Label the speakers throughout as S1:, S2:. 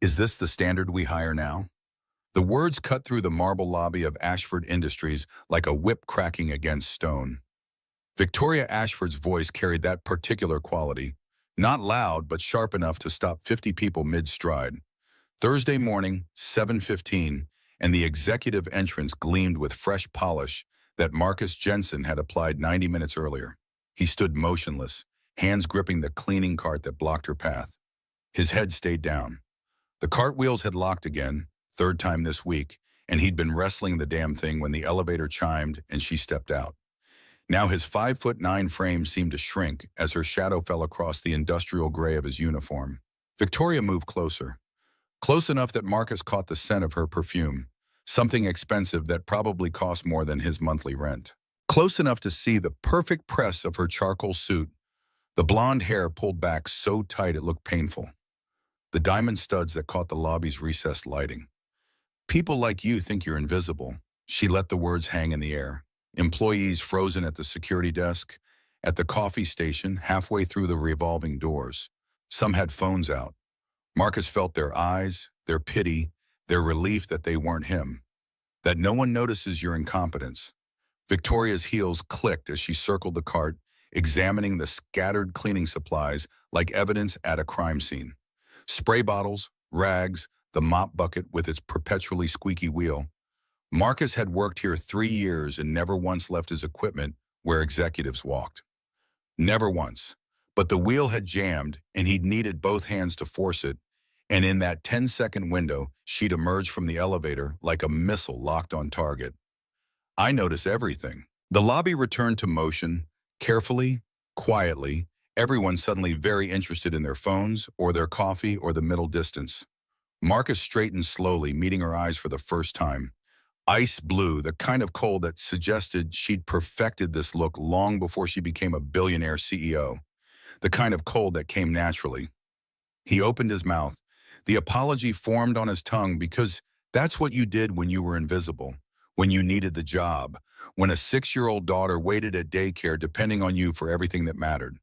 S1: Is this the standard we hire now? The words cut through the marble lobby of Ashford Industries like a whip cracking against stone. Victoria Ashford's voice carried that particular quality, not loud but sharp enough to stop 50 people mid-stride. Thursday morning, 7:15, and the executive entrance gleamed with fresh polish that Marcus Jensen had applied 90 minutes earlier. He stood motionless, hands gripping the cleaning cart that blocked her path. His head stayed down. The cart wheels had locked again, third time this week, and he'd been wrestling the damn thing when the elevator chimed and she stepped out. Now his 5'9" frame seemed to shrink as her shadow fell across the industrial gray of his uniform. Victoria moved closer. Close enough that Marcus caught the scent of her perfume, something expensive that probably cost more than his monthly rent. Close enough to see the perfect press of her charcoal suit, the blonde hair pulled back so tight it looked painful. The diamond studs that caught the lobby's recessed lighting. People like you think you're invisible. She let the words hang in the air. Employees frozen at the security desk, at the coffee station, halfway through the revolving doors. Some had phones out. Marcus felt their eyes, their pity, their relief that they weren't him. That no one notices your incompetence. Victoria's heels clicked as she circled the cart, examining the scattered cleaning supplies like evidence at a crime scene. Spray bottles, rags, the mop bucket with its perpetually squeaky wheel. Marcus had worked here 3 years and never once left his equipment where executives walked. Never once. But the wheel had jammed, and he'd needed both hands to force it, and in that 10-second window, she'd emerged from the elevator like a missile locked on target. I notice everything. The lobby returned to motion, carefully, quietly, everyone suddenly very interested in their phones or their coffee or the middle distance. Marcus straightened slowly, meeting her eyes for the first time. Ice blue, the kind of cold that suggested she'd perfected this look long before she became a billionaire CEO. The kind of cold that came naturally. He opened his mouth. The apology formed on his tongue because that's what you did when you were invisible, when you needed the job, when a 6-year-old daughter waited at daycare depending on you for everything that mattered.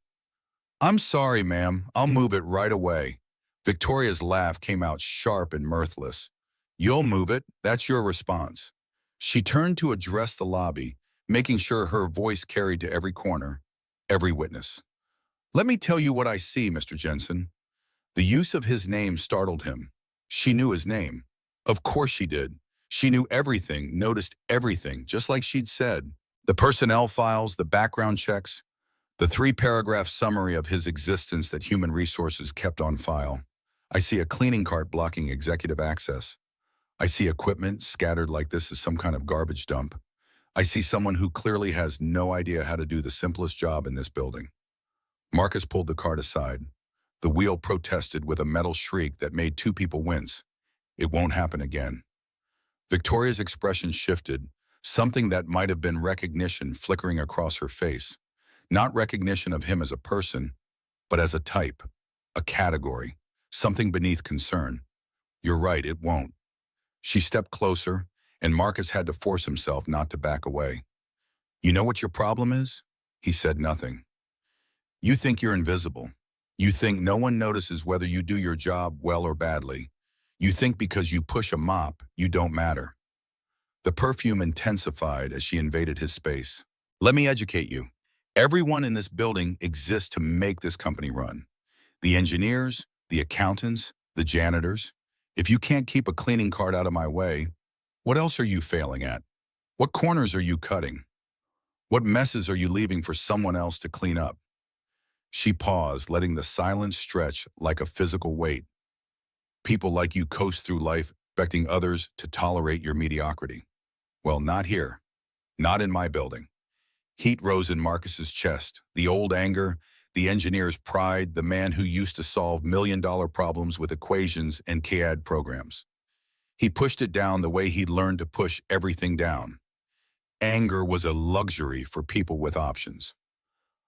S1: I'm sorry, ma'am. I'll move it right away. Victoria's laugh came out sharp and mirthless. You'll move it. That's your response. She turned to address the lobby, making sure her voice carried to every corner, every witness. Let me tell you what I see, Mr. Jensen. The use of his name startled him. She knew his name. Of course she did. She knew everything, noticed everything, just like she'd said. The personnel files, the background checks, the 3-paragraph summary of his existence that human resources kept on file. I see a cleaning cart blocking executive access. I see equipment scattered like this is some kind of garbage dump. I see someone who clearly has no idea how to do the simplest job in this building. Marcus pulled the cart aside. The wheel protested with a metal shriek that made 2 people wince. It won't happen again. Victoria's expression shifted, something that might have been recognition flickering across her face. Not recognition of him as a person, but as a type, a category, something beneath concern. You're right, it won't. She stepped closer, and Marcus had to force himself not to back away. You know what your problem is? He said nothing. You think you're invisible. You think no one notices whether you do your job well or badly. You think because you push a mop, you don't matter. The perfume intensified as she invaded his space. Let me educate you. Everyone in this building exists to make this company run. The engineers, the accountants, the janitors. If you can't keep a cleaning cart out of my way, what else are you failing at? What corners are you cutting? What messes are you leaving for someone else to clean up? She paused, letting the silence stretch like a physical weight. People like you coast through life, expecting others to tolerate your mediocrity. Well, not here. Not in my building. Heat rose in Marcus's chest, the old anger, the engineer's pride, the man who used to solve million-dollar problems with equations and CAD programs. He pushed it down the way he'd learned to push everything down. Anger was a luxury for people with options.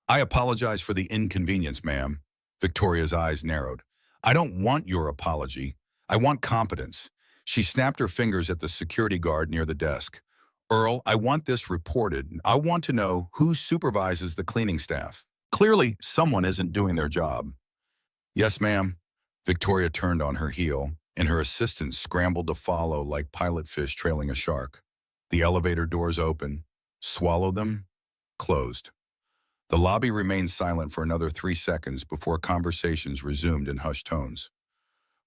S1: I apologize for the inconvenience, ma'am. Victoria's eyes narrowed. I don't want your apology. I want competence. She snapped her fingers at the security guard near the desk. Earl, I want this reported. I want to know who supervises the cleaning staff. Clearly, someone isn't doing their job. Yes, ma'am. Victoria turned on her heel, and her assistants scrambled to follow like pilot fish trailing a shark. The elevator doors opened, swallowed them, closed. The lobby remained silent for another 3 seconds before conversations resumed in hushed tones.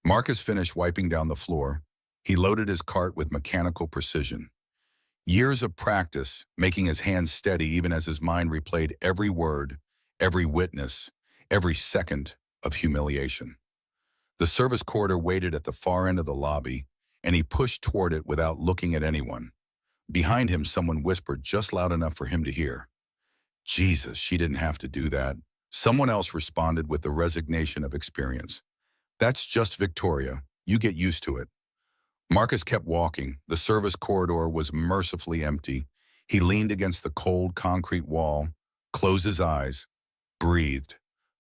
S1: Marcus finished wiping down the floor. He loaded his cart with mechanical precision. Years of practice, making his hands steady even as his mind replayed every word, every witness, every second of humiliation. The service corridor waited at the far end of the lobby, and he pushed toward it without looking at anyone. Behind him, someone whispered just loud enough for him to hear. Jesus, she didn't have to do that. Someone else responded with the resignation of experience. That's just Victoria. You get used to it. Marcus kept walking. The service corridor was mercifully empty. He leaned against the cold concrete wall, closed his eyes, breathed.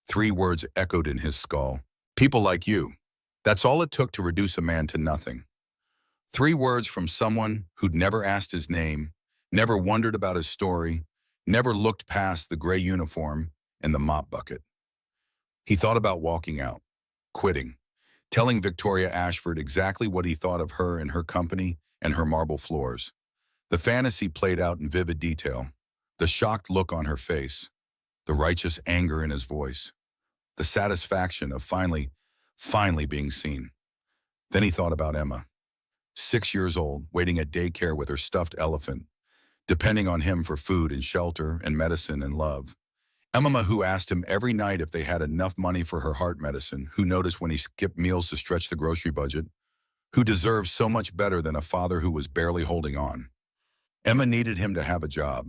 S1: 3 words echoed in his skull. People like you. That's all it took to reduce a man to nothing. 3 words from someone who'd never asked his name, never wondered about his story, never looked past the gray uniform and the mop bucket. He thought about walking out, quitting, telling Victoria Ashford exactly what he thought of her and her company and her marble floors. The fantasy played out in vivid detail, the shocked look on her face, the righteous anger in his voice, the satisfaction of finally being seen. Then he thought about Emma, 6 years old, waiting at daycare with her stuffed elephant, depending on him for food and shelter and medicine and love. Emma, who asked him every night if they had enough money for her heart medicine, who noticed when he skipped meals to stretch the grocery budget, who deserved so much better than a father who was barely holding on. Emma needed him to have a job.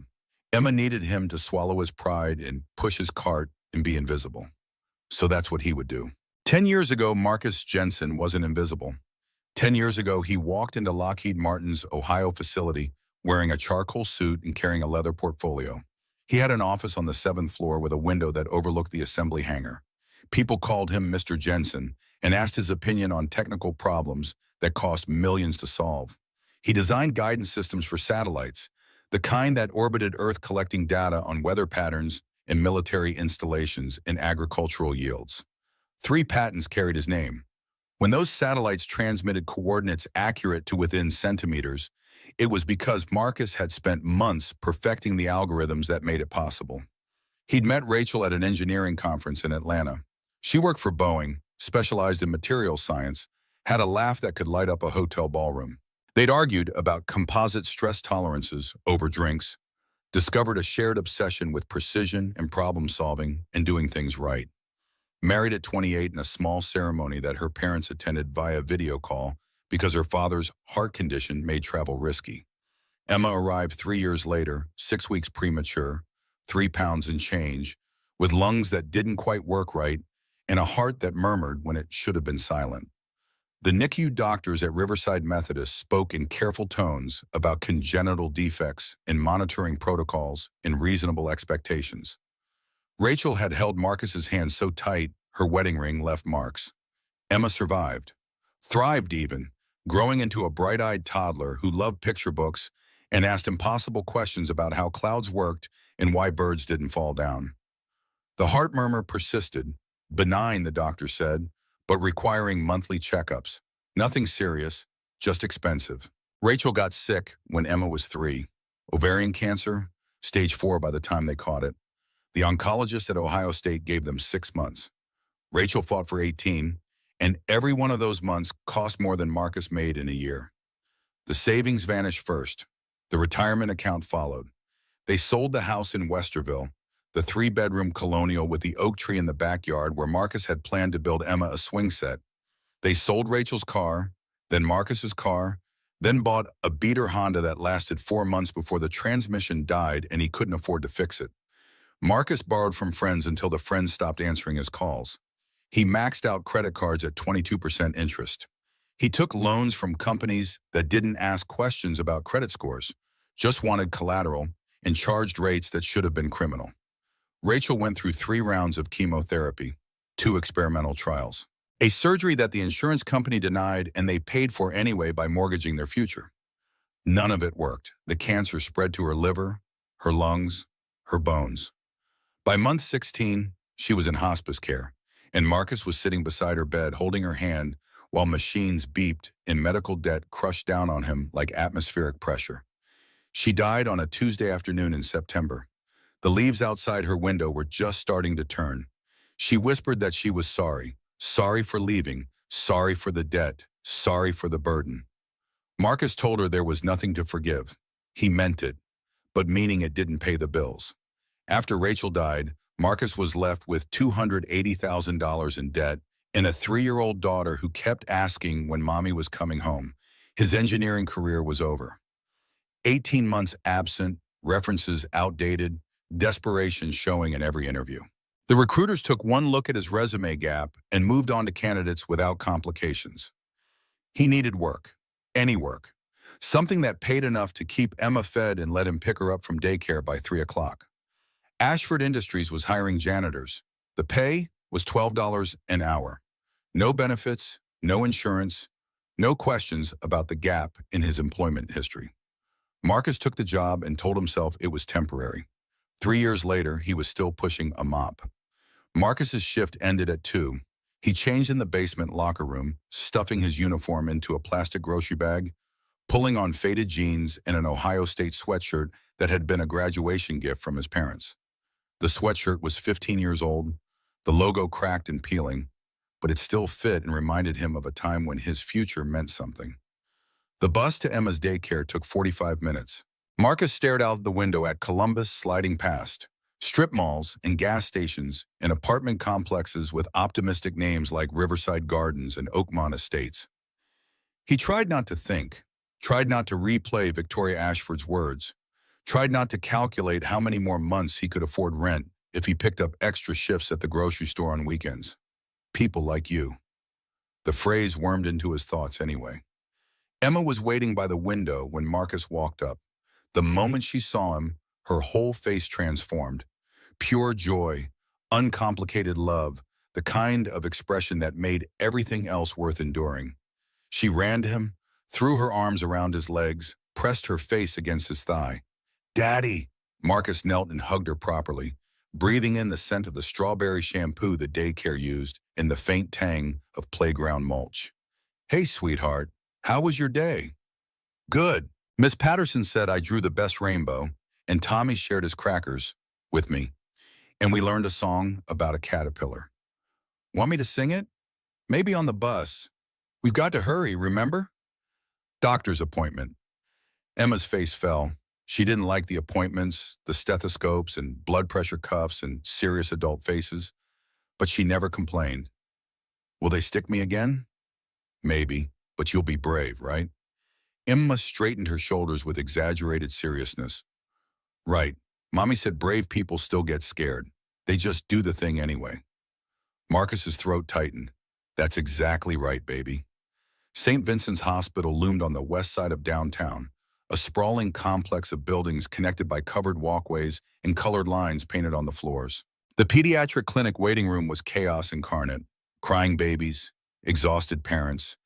S1: Emma needed him to swallow his pride and push his cart and be invisible. So that's what he would do. 10 years ago, Marcus Jensen wasn't invisible. 10 years ago, he walked into Lockheed Martin's Ohio facility wearing a charcoal suit and carrying a leather portfolio. He had an office on the 7th floor with a window that overlooked the assembly hangar. People called him Mr. Jensen and asked his opinion on technical problems that cost millions to solve. He designed guidance systems for satellites, the kind that orbited Earth collecting data on weather patterns and military installations and agricultural yields. 3 patents carried his name. When those satellites transmitted coordinates accurate to within centimeters, it was because Marcus had spent months perfecting the algorithms that made it possible. He'd met Rachel at an engineering conference in Atlanta. She worked for Boeing, specialized in materials science, had a laugh that could light up a hotel ballroom. They'd argued about composite stress tolerances over drinks, discovered a shared obsession with precision and problem solving and doing things right. Married at 28 in a small ceremony that her parents attended via video call because her father's heart condition made travel risky. Emma arrived 3 years later, 6 weeks premature, 3 pounds and change, with lungs that didn't quite work right and a heart that murmured when it should have been silent. The NICU doctors at Riverside Methodist spoke in careful tones about congenital defects in monitoring protocols and reasonable expectations. Rachel had held Marcus's hand so tight, her wedding ring left marks. Emma survived, thrived even, growing into a bright-eyed toddler who loved picture books and asked impossible questions about how clouds worked and why birds didn't fall down. The heart murmur persisted, benign, the doctor said, but requiring monthly checkups. Nothing serious, just expensive. Rachel got sick when Emma was 3. Ovarian cancer, stage 4 by the time they caught it. The oncologist at Ohio State gave them 6 months. Rachel fought for 18, and every one of those months cost more than Marcus made in a year. The savings vanished first. The retirement account followed. They sold the house in Westerville, the 3-bedroom colonial with the oak tree in the backyard where Marcus had planned to build Emma a swing set. They sold Rachel's car, then Marcus's car, then bought a beater Honda that lasted 4 months before the transmission died and he couldn't afford to fix it. Marcus borrowed from friends until the friends stopped answering his calls. He maxed out credit cards at 22% interest. He took loans from companies that didn't ask questions about credit scores, just wanted collateral, and charged rates that should have been criminal. Rachel went through 3 rounds of chemotherapy, 2 experimental trials, a surgery that the insurance company denied and they paid for anyway by mortgaging their future. None of it worked. The cancer spread to her liver, her lungs, her bones. By month 16, she was in hospice care, and Marcus was sitting beside her bed holding her hand while machines beeped and medical debt crushed down on him like atmospheric pressure. She died on a Tuesday afternoon in September. The leaves outside her window were just starting to turn. She whispered that she was sorry. Sorry for leaving. Sorry for the debt. Sorry for the burden. Marcus told her there was nothing to forgive. He meant it, but meaning it didn't pay the bills. After Rachel died, Marcus was left with $280,000 in debt and a 3-year-old daughter who kept asking when mommy was coming home. His engineering career was over. 18 months absent, references outdated, desperation showing in every interview. The recruiters took one look at his resume gap and moved on to candidates without complications. He needed work, any work, something that paid enough to keep Emma fed and let him pick her up from daycare by 3 o'clock. Ashford Industries was hiring janitors. The pay was $12 an hour. No benefits, no insurance, no questions about the gap in his employment history. Marcus took the job and told himself it was temporary. 3 years later, he was still pushing a mop. Marcus's shift ended at 2. He changed in the basement locker room, stuffing his uniform into a plastic grocery bag, pulling on faded jeans and an Ohio State sweatshirt that had been a graduation gift from his parents. The sweatshirt was 15 years old, the logo cracked and peeling, but it still fit and reminded him of a time when his future meant something. The bus to Emma's daycare took 45 minutes. Marcus stared out the window at Columbus sliding past, strip malls and gas stations and apartment complexes with optimistic names like Riverside Gardens and Oakmont Estates. He tried not to think, tried not to replay Victoria Ashford's words, tried not to calculate how many more months he could afford rent if he picked up extra shifts at the grocery store on weekends. People like you. The phrase wormed into his thoughts anyway. Emma was waiting by the window when Marcus walked up. The moment she saw him, her whole face transformed. Pure joy, uncomplicated love, the kind of expression that made everything else worth enduring. She ran to him, threw her arms around his legs, pressed her face against his thigh. "Daddy!" Marcus knelt and hugged her properly, breathing in the scent of the strawberry shampoo the daycare used and the faint tang of playground mulch. "Hey, sweetheart, how was your day?" "Good. Miss Patterson said I drew the best rainbow, and Tommy shared his crackers with me, and we learned a song about a caterpillar. Want me to sing it? Maybe on the bus. We've got to hurry, remember?" Doctor's appointment. Emma's face fell. She didn't like the appointments, the stethoscopes and blood pressure cuffs and serious adult faces, but she never complained. "Will they stick me again?" "Maybe, but you'll be brave, right?" Emma straightened her shoulders with exaggerated seriousness. "Right. Mommy said brave people still get scared. They just do the thing anyway." Marcus's throat tightened. "That's exactly right, baby." St. Vincent's Hospital loomed on the west side of downtown, a sprawling complex of buildings connected by covered walkways and colored lines painted on the floors. The pediatric clinic waiting room was chaos incarnate. Crying babies, exhausted parents,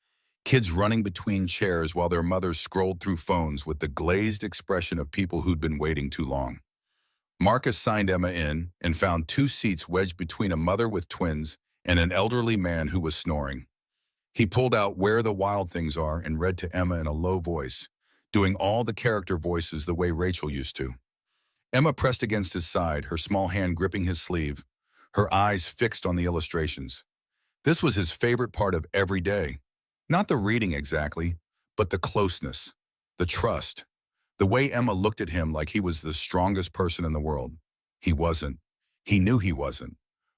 S1: kids running between chairs while their mothers scrolled through phones with the glazed expression of people who'd been waiting too long. Marcus signed Emma in and found 2 seats wedged between a mother with twins and an elderly man who was snoring. He pulled out Where the Wild Things Are and read to Emma in a low voice, doing all the character voices the way Rachel used to. Emma pressed against his side, her small hand gripping his sleeve, her eyes fixed on the illustrations. This was his favorite part of every day. Not the reading exactly, but the closeness, the trust, the way Emma looked at him like he was the strongest person in the world. He wasn't. He knew he wasn't.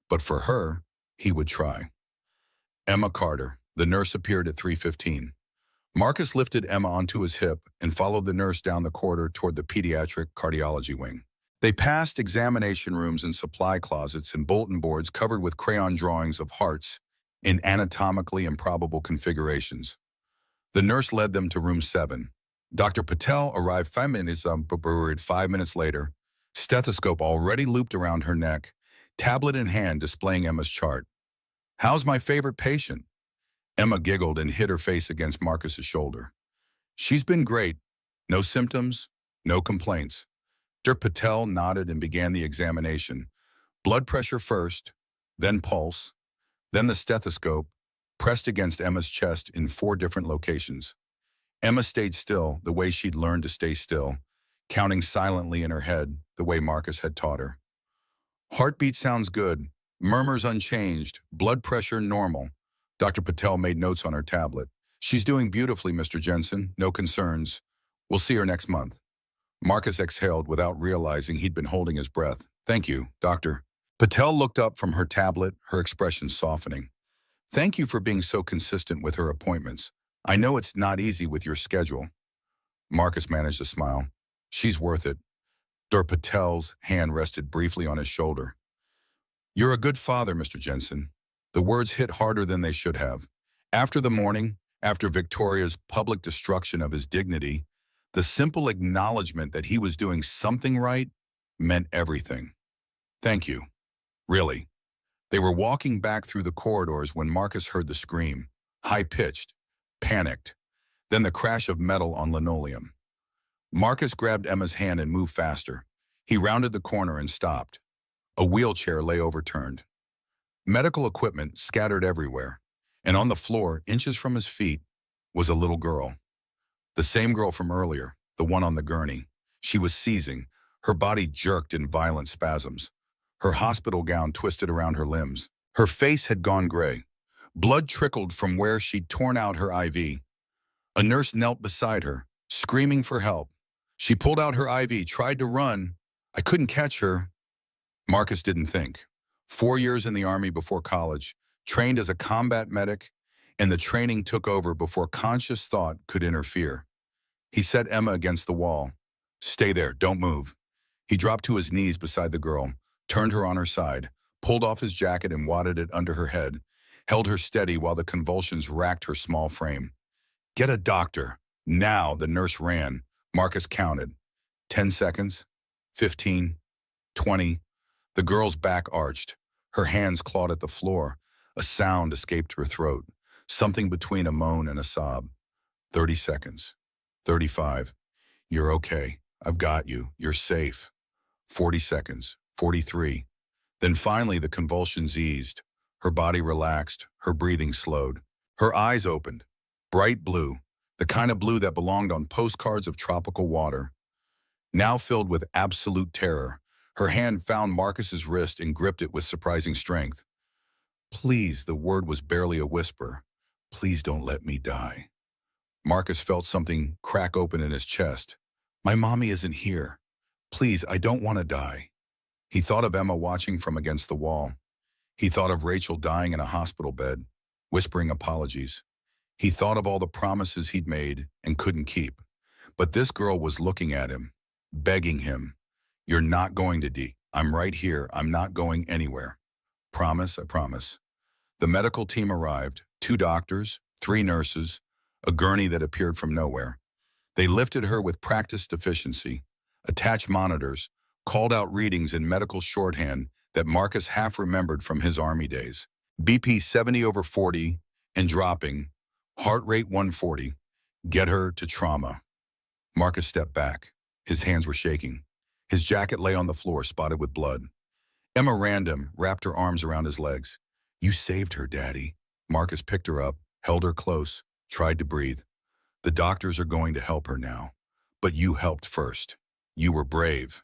S1: But for her, he would try. Emma Carter, the nurse, appeared at 3:15. Marcus lifted Emma onto his hip and followed the nurse down the corridor toward the pediatric cardiology wing. They passed examination rooms and supply closets and bulletin boards covered with crayon drawings of hearts in anatomically improbable configurations. The nurse led them to room 7. Dr. Patel arrived 5 minutes but 5 minutes later, stethoscope already looped around her neck, tablet in hand displaying Emma's chart. "How's my favorite patient?" Emma giggled and hid her face against Marcus's shoulder. "She's been great. No symptoms, no complaints." Dr. Patel nodded and began the examination. Blood pressure first, then pulse, then the stethoscope, pressed against Emma's chest in 4 different locations. Emma stayed still the way she'd learned to stay still, counting silently in her head the way Marcus had taught her. Heartbeat sounds good, murmurs unchanged, blood pressure normal. Dr. Patel made notes on her tablet. She's doing beautifully, Mr. Jensen, no concerns. We'll see her next month. Marcus exhaled without realizing he'd been holding his breath. Thank you, doctor. Patel looked up from her tablet, her expression softening. Thank you for being so consistent with her appointments. I know it's not easy with your schedule. Marcus managed a smile. She's worth it. Dr. Patel's hand rested briefly on his shoulder. You're a good father, Mr. Jensen. The words hit harder than they should have. After the morning, after Victoria's public destruction of his dignity, the simple acknowledgement that he was doing something right meant everything. Thank you. Really. They were walking back through the corridors when Marcus heard the scream, high-pitched, panicked, then the crash of metal on linoleum. Marcus grabbed Emma's hand and moved faster. He rounded the corner and stopped. A wheelchair lay overturned. Medical equipment scattered everywhere, and on the floor, inches from his feet, was a little girl. The same girl from earlier, the one on the gurney. She was seizing, her body jerked in violent spasms. Her hospital gown twisted around her limbs. Her face had gone gray. Blood trickled from where she'd torn out her IV. A nurse knelt beside her, screaming for help. She pulled out her IV, tried to run. I couldn't catch her. Marcus didn't think. 4 years in the Army before college, trained as a combat medic, and the training took over before conscious thought could interfere. He set Emma against the wall. Stay there, don't move. He dropped to his knees beside the girl, turned her on her side, pulled off his jacket and wadded it under her head, held her steady while the convulsions racked her small frame. Get a doctor. Now, the nurse ran. Marcus counted. 10 seconds, 15, 20. The girl's back arched. Her hands clawed at the floor. A sound escaped her throat, something between a moan and a sob. 30 seconds. 35. You're okay. I've got you. You're safe. 40 seconds. 43. Then finally the convulsions eased. Her body relaxed. Her breathing slowed. Her eyes opened. Bright blue, the kind of blue that belonged on postcards of tropical water. Now filled with absolute terror, her hand found Marcus's wrist and gripped it with surprising strength. Please, the word was barely a whisper. Please don't let me die. Marcus felt something crack open in his chest. My mommy isn't here. Please, I don't want to die. He thought of Emma watching from against the wall. He thought of Rachel dying in a hospital bed, whispering apologies. He thought of all the promises he'd made and couldn't keep. But this girl was looking at him, begging him. You're not going to die. I'm right here. I'm not going anywhere. Promise, I promise. The medical team arrived, 2 doctors, 3 nurses, a gurney that appeared from nowhere. They lifted her with practiced efficiency, attached monitors, called out readings in medical shorthand that Marcus half remembered from his Army days. BP 70/40 and dropping, heart rate 140. Get her to trauma. Marcus stepped back. His hands were shaking. His jacket lay on the floor, spotted with blood. Emma ran him, wrapped her arms around his legs. You saved her, Daddy. Marcus picked her up, held her close, tried to breathe. The doctors are going to help her now. But you helped first. You were brave.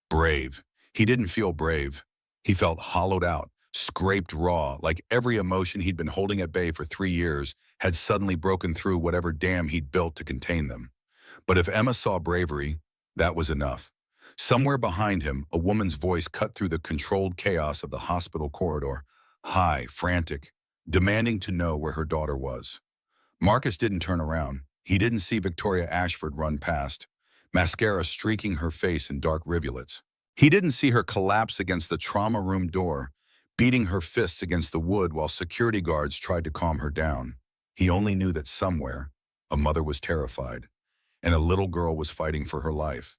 S1: Brave. He didn't feel brave. He felt hollowed out, scraped raw, like every emotion he'd been holding at bay for 3 years had suddenly broken through whatever dam he'd built to contain them. But if Emma saw bravery, that was enough. Somewhere behind him, a woman's voice cut through the controlled chaos of the hospital corridor, high, frantic, demanding to know where her daughter was. Marcus didn't turn around. He didn't see Victoria Ashford run past, mascara streaking her face in dark rivulets. He didn't see her collapse against the trauma room door, beating her fists against the wood while security guards tried to calm her down. He only knew that somewhere, a mother was terrified, and a little girl was fighting for her life.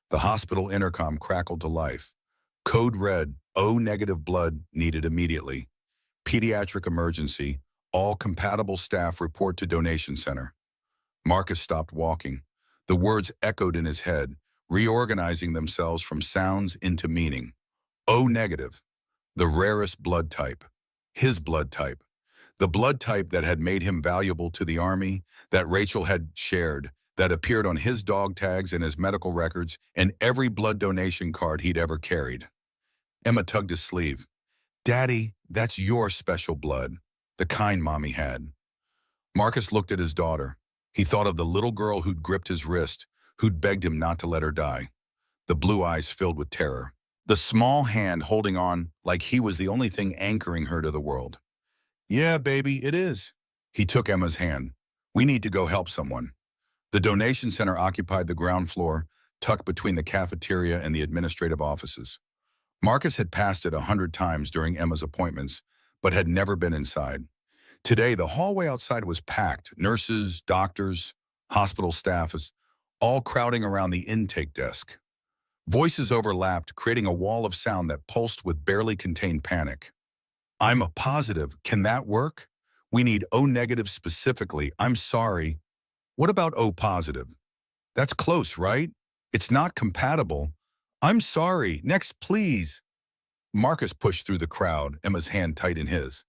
S1: The hospital intercom crackled to life. Code red, O-negative blood needed immediately. Pediatric emergency, all compatible staff report to donation center. Marcus stopped walking. The words echoed in his head, reorganizing themselves from sounds into meaning. O-negative, the rarest blood type. His blood type. The blood type that had made him valuable to the Army, that Rachel had shared, that appeared on his dog tags and his medical records and every blood donation card he'd ever carried. Emma tugged his sleeve. Daddy, that's your special blood, the kind Mommy had. Marcus looked at his daughter. He thought of the little girl who'd gripped his wrist, who'd begged him not to let her die. The blue eyes filled with terror. The small hand holding on like he was the only thing anchoring her to the world. Yeah, baby, it is. He took Emma's hand. We need to go help someone. The donation center occupied the ground floor, tucked between the cafeteria and the administrative offices. Marcus had passed it 100 times during Emma's appointments, but had never been inside. Today, the hallway outside was packed. Nurses, doctors, hospital staffs, all crowding around the intake desk. Voices overlapped, creating a wall of sound that pulsed with barely contained panic. I'm a positive. Can that work? We need O negative specifically. I'm sorry. What about O positive? That's close, right? It's not compatible. I'm sorry. Next, please. Marcus pushed through the crowd, Emma's hand tight in his.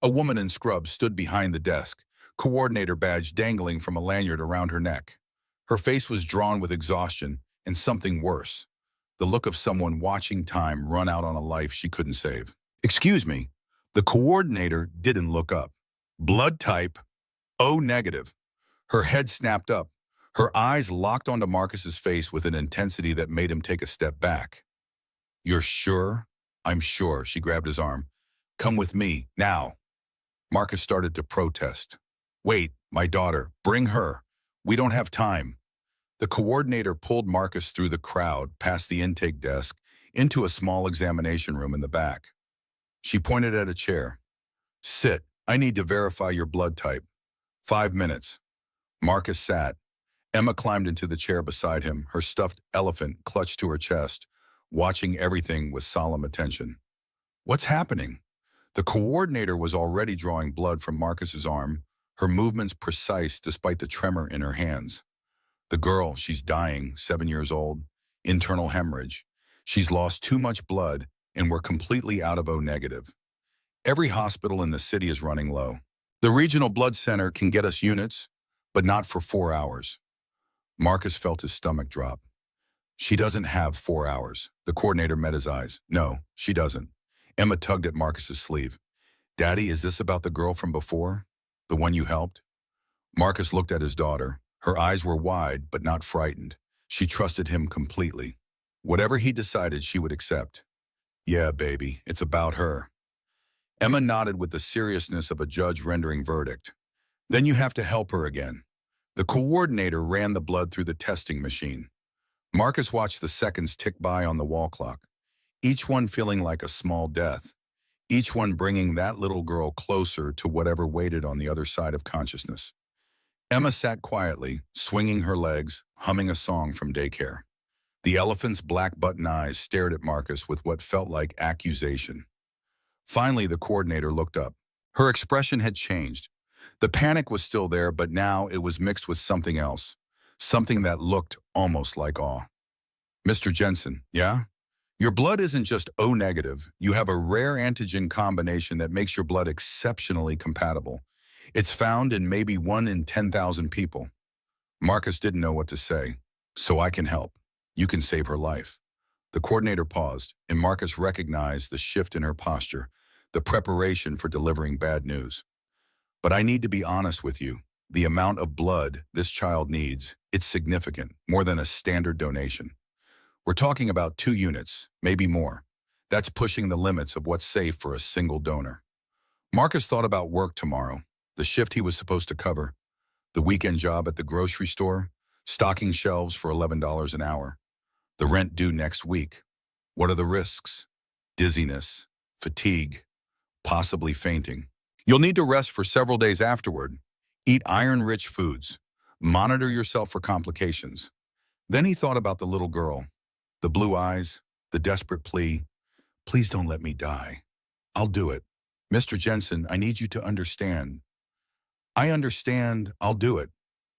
S1: A woman in scrubs stood behind the desk, coordinator badge dangling from a lanyard around her neck. Her face was drawn with exhaustion and something worse, the look of someone watching time run out on a life she couldn't save. Excuse me. The coordinator didn't look up. Blood type, O negative. Her head snapped up. Her eyes locked onto Marcus's face with an intensity that made him take a step back. You're sure? I'm sure. She grabbed his arm. Come with me, now. Marcus started to protest. Wait, my daughter, bring her. We don't have time. The coordinator pulled Marcus through the crowd, past the intake desk, into a small examination room in the back. She pointed at a chair. Sit. I need to verify your blood type. 5 minutes. Marcus sat. Emma climbed into the chair beside him, her stuffed elephant clutched to her chest, watching everything with solemn attention. What's happening? The coordinator was already drawing blood from Marcus's arm, her movements precise despite the tremor in her hands. The girl, she's dying, 7 years old, internal hemorrhage. She's lost too much blood and we're completely out of O negative. Every hospital in the city is running low. The regional blood center can get us units, but not for 4 hours. Marcus felt his stomach drop. She doesn't have 4 hours. The coordinator met his eyes. No, she doesn't. Emma tugged at Marcus's sleeve. Daddy, is this about the girl from before? The one you helped? Marcus looked at his daughter. Her eyes were wide, but not frightened. She trusted him completely. Whatever he decided, she would accept. Yeah, baby, it's about her. Emma nodded with the seriousness of a judge rendering verdict. Then you have to help her again. The coordinator ran the blood through the testing machine. Marcus watched the seconds tick by on the wall clock, each one feeling like a small death, each one bringing that little girl closer to whatever waited on the other side of consciousness. Emma sat quietly, swinging her legs, humming a song from daycare. The elephant's black button eyes stared at Marcus with what felt like accusation. Finally, the coordinator looked up. Her expression had changed. The panic was still there, but now it was mixed with something else, something that looked almost like awe. Mr. Jensen, yeah? Your blood isn't just O negative. You have a rare antigen combination that makes your blood exceptionally compatible. It's found in maybe 1 in 10,000 people. Marcus didn't know what to say. So I can help. You can save her life. The coordinator paused, and Marcus recognized the shift in her posture, the preparation for delivering bad news. But I need to be honest with you. The amount of blood this child needs, it's significant, more than a standard donation. We're talking about 2 units, maybe more. That's pushing the limits of what's safe for a single donor. Marcus thought about work tomorrow, the shift he was supposed to cover, the weekend job at the grocery store, stocking shelves for $11 an hour, the rent due next week. What are the risks? Dizziness, fatigue, possibly fainting. You'll need to rest for several days afterward. Eat iron-rich foods. Monitor yourself for complications. Then he thought about the little girl, the blue eyes, the desperate plea. Please don't let me die. I'll do it. Mr. Jensen, I need you to understand. I understand. I'll do it.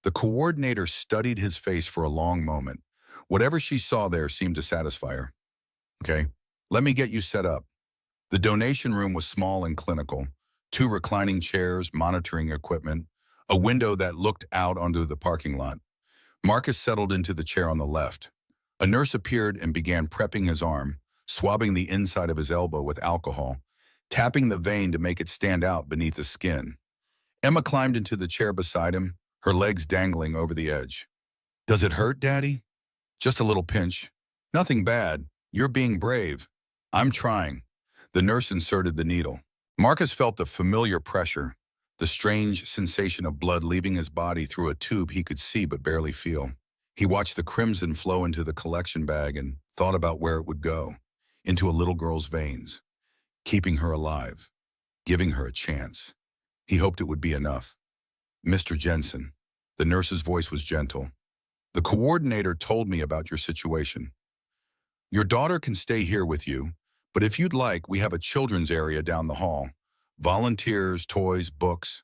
S1: The coordinator studied his face for a long moment. Whatever she saw there seemed to satisfy her. Okay, let me get you set up. The donation room was small and clinical. two reclining chairs, monitoring equipment, a window that looked out onto the parking lot. Marcus settled into the chair on the left. A nurse appeared and began prepping his arm, swabbing the inside of his elbow with alcohol, tapping the vein to make it stand out beneath the skin. Emma climbed into the chair beside him, her legs dangling over the edge. "Does it hurt, Daddy?" "Just a little pinch. Nothing bad. You're being brave." "I'm trying." The nurse inserted the needle. Marcus felt the familiar pressure, the strange sensation of blood leaving his body through a tube he could see but barely feel. He watched the crimson flow into the collection bag and thought about where it would go, into a little girl's veins, keeping her alive, giving her a chance. He hoped it would be enough. "Mr. Jensen," the nurse's voice was gentle, "the coordinator told me about your situation. Your daughter can stay here with you, but if you'd like, we have a children's area down the hall. Volunteers, toys, books."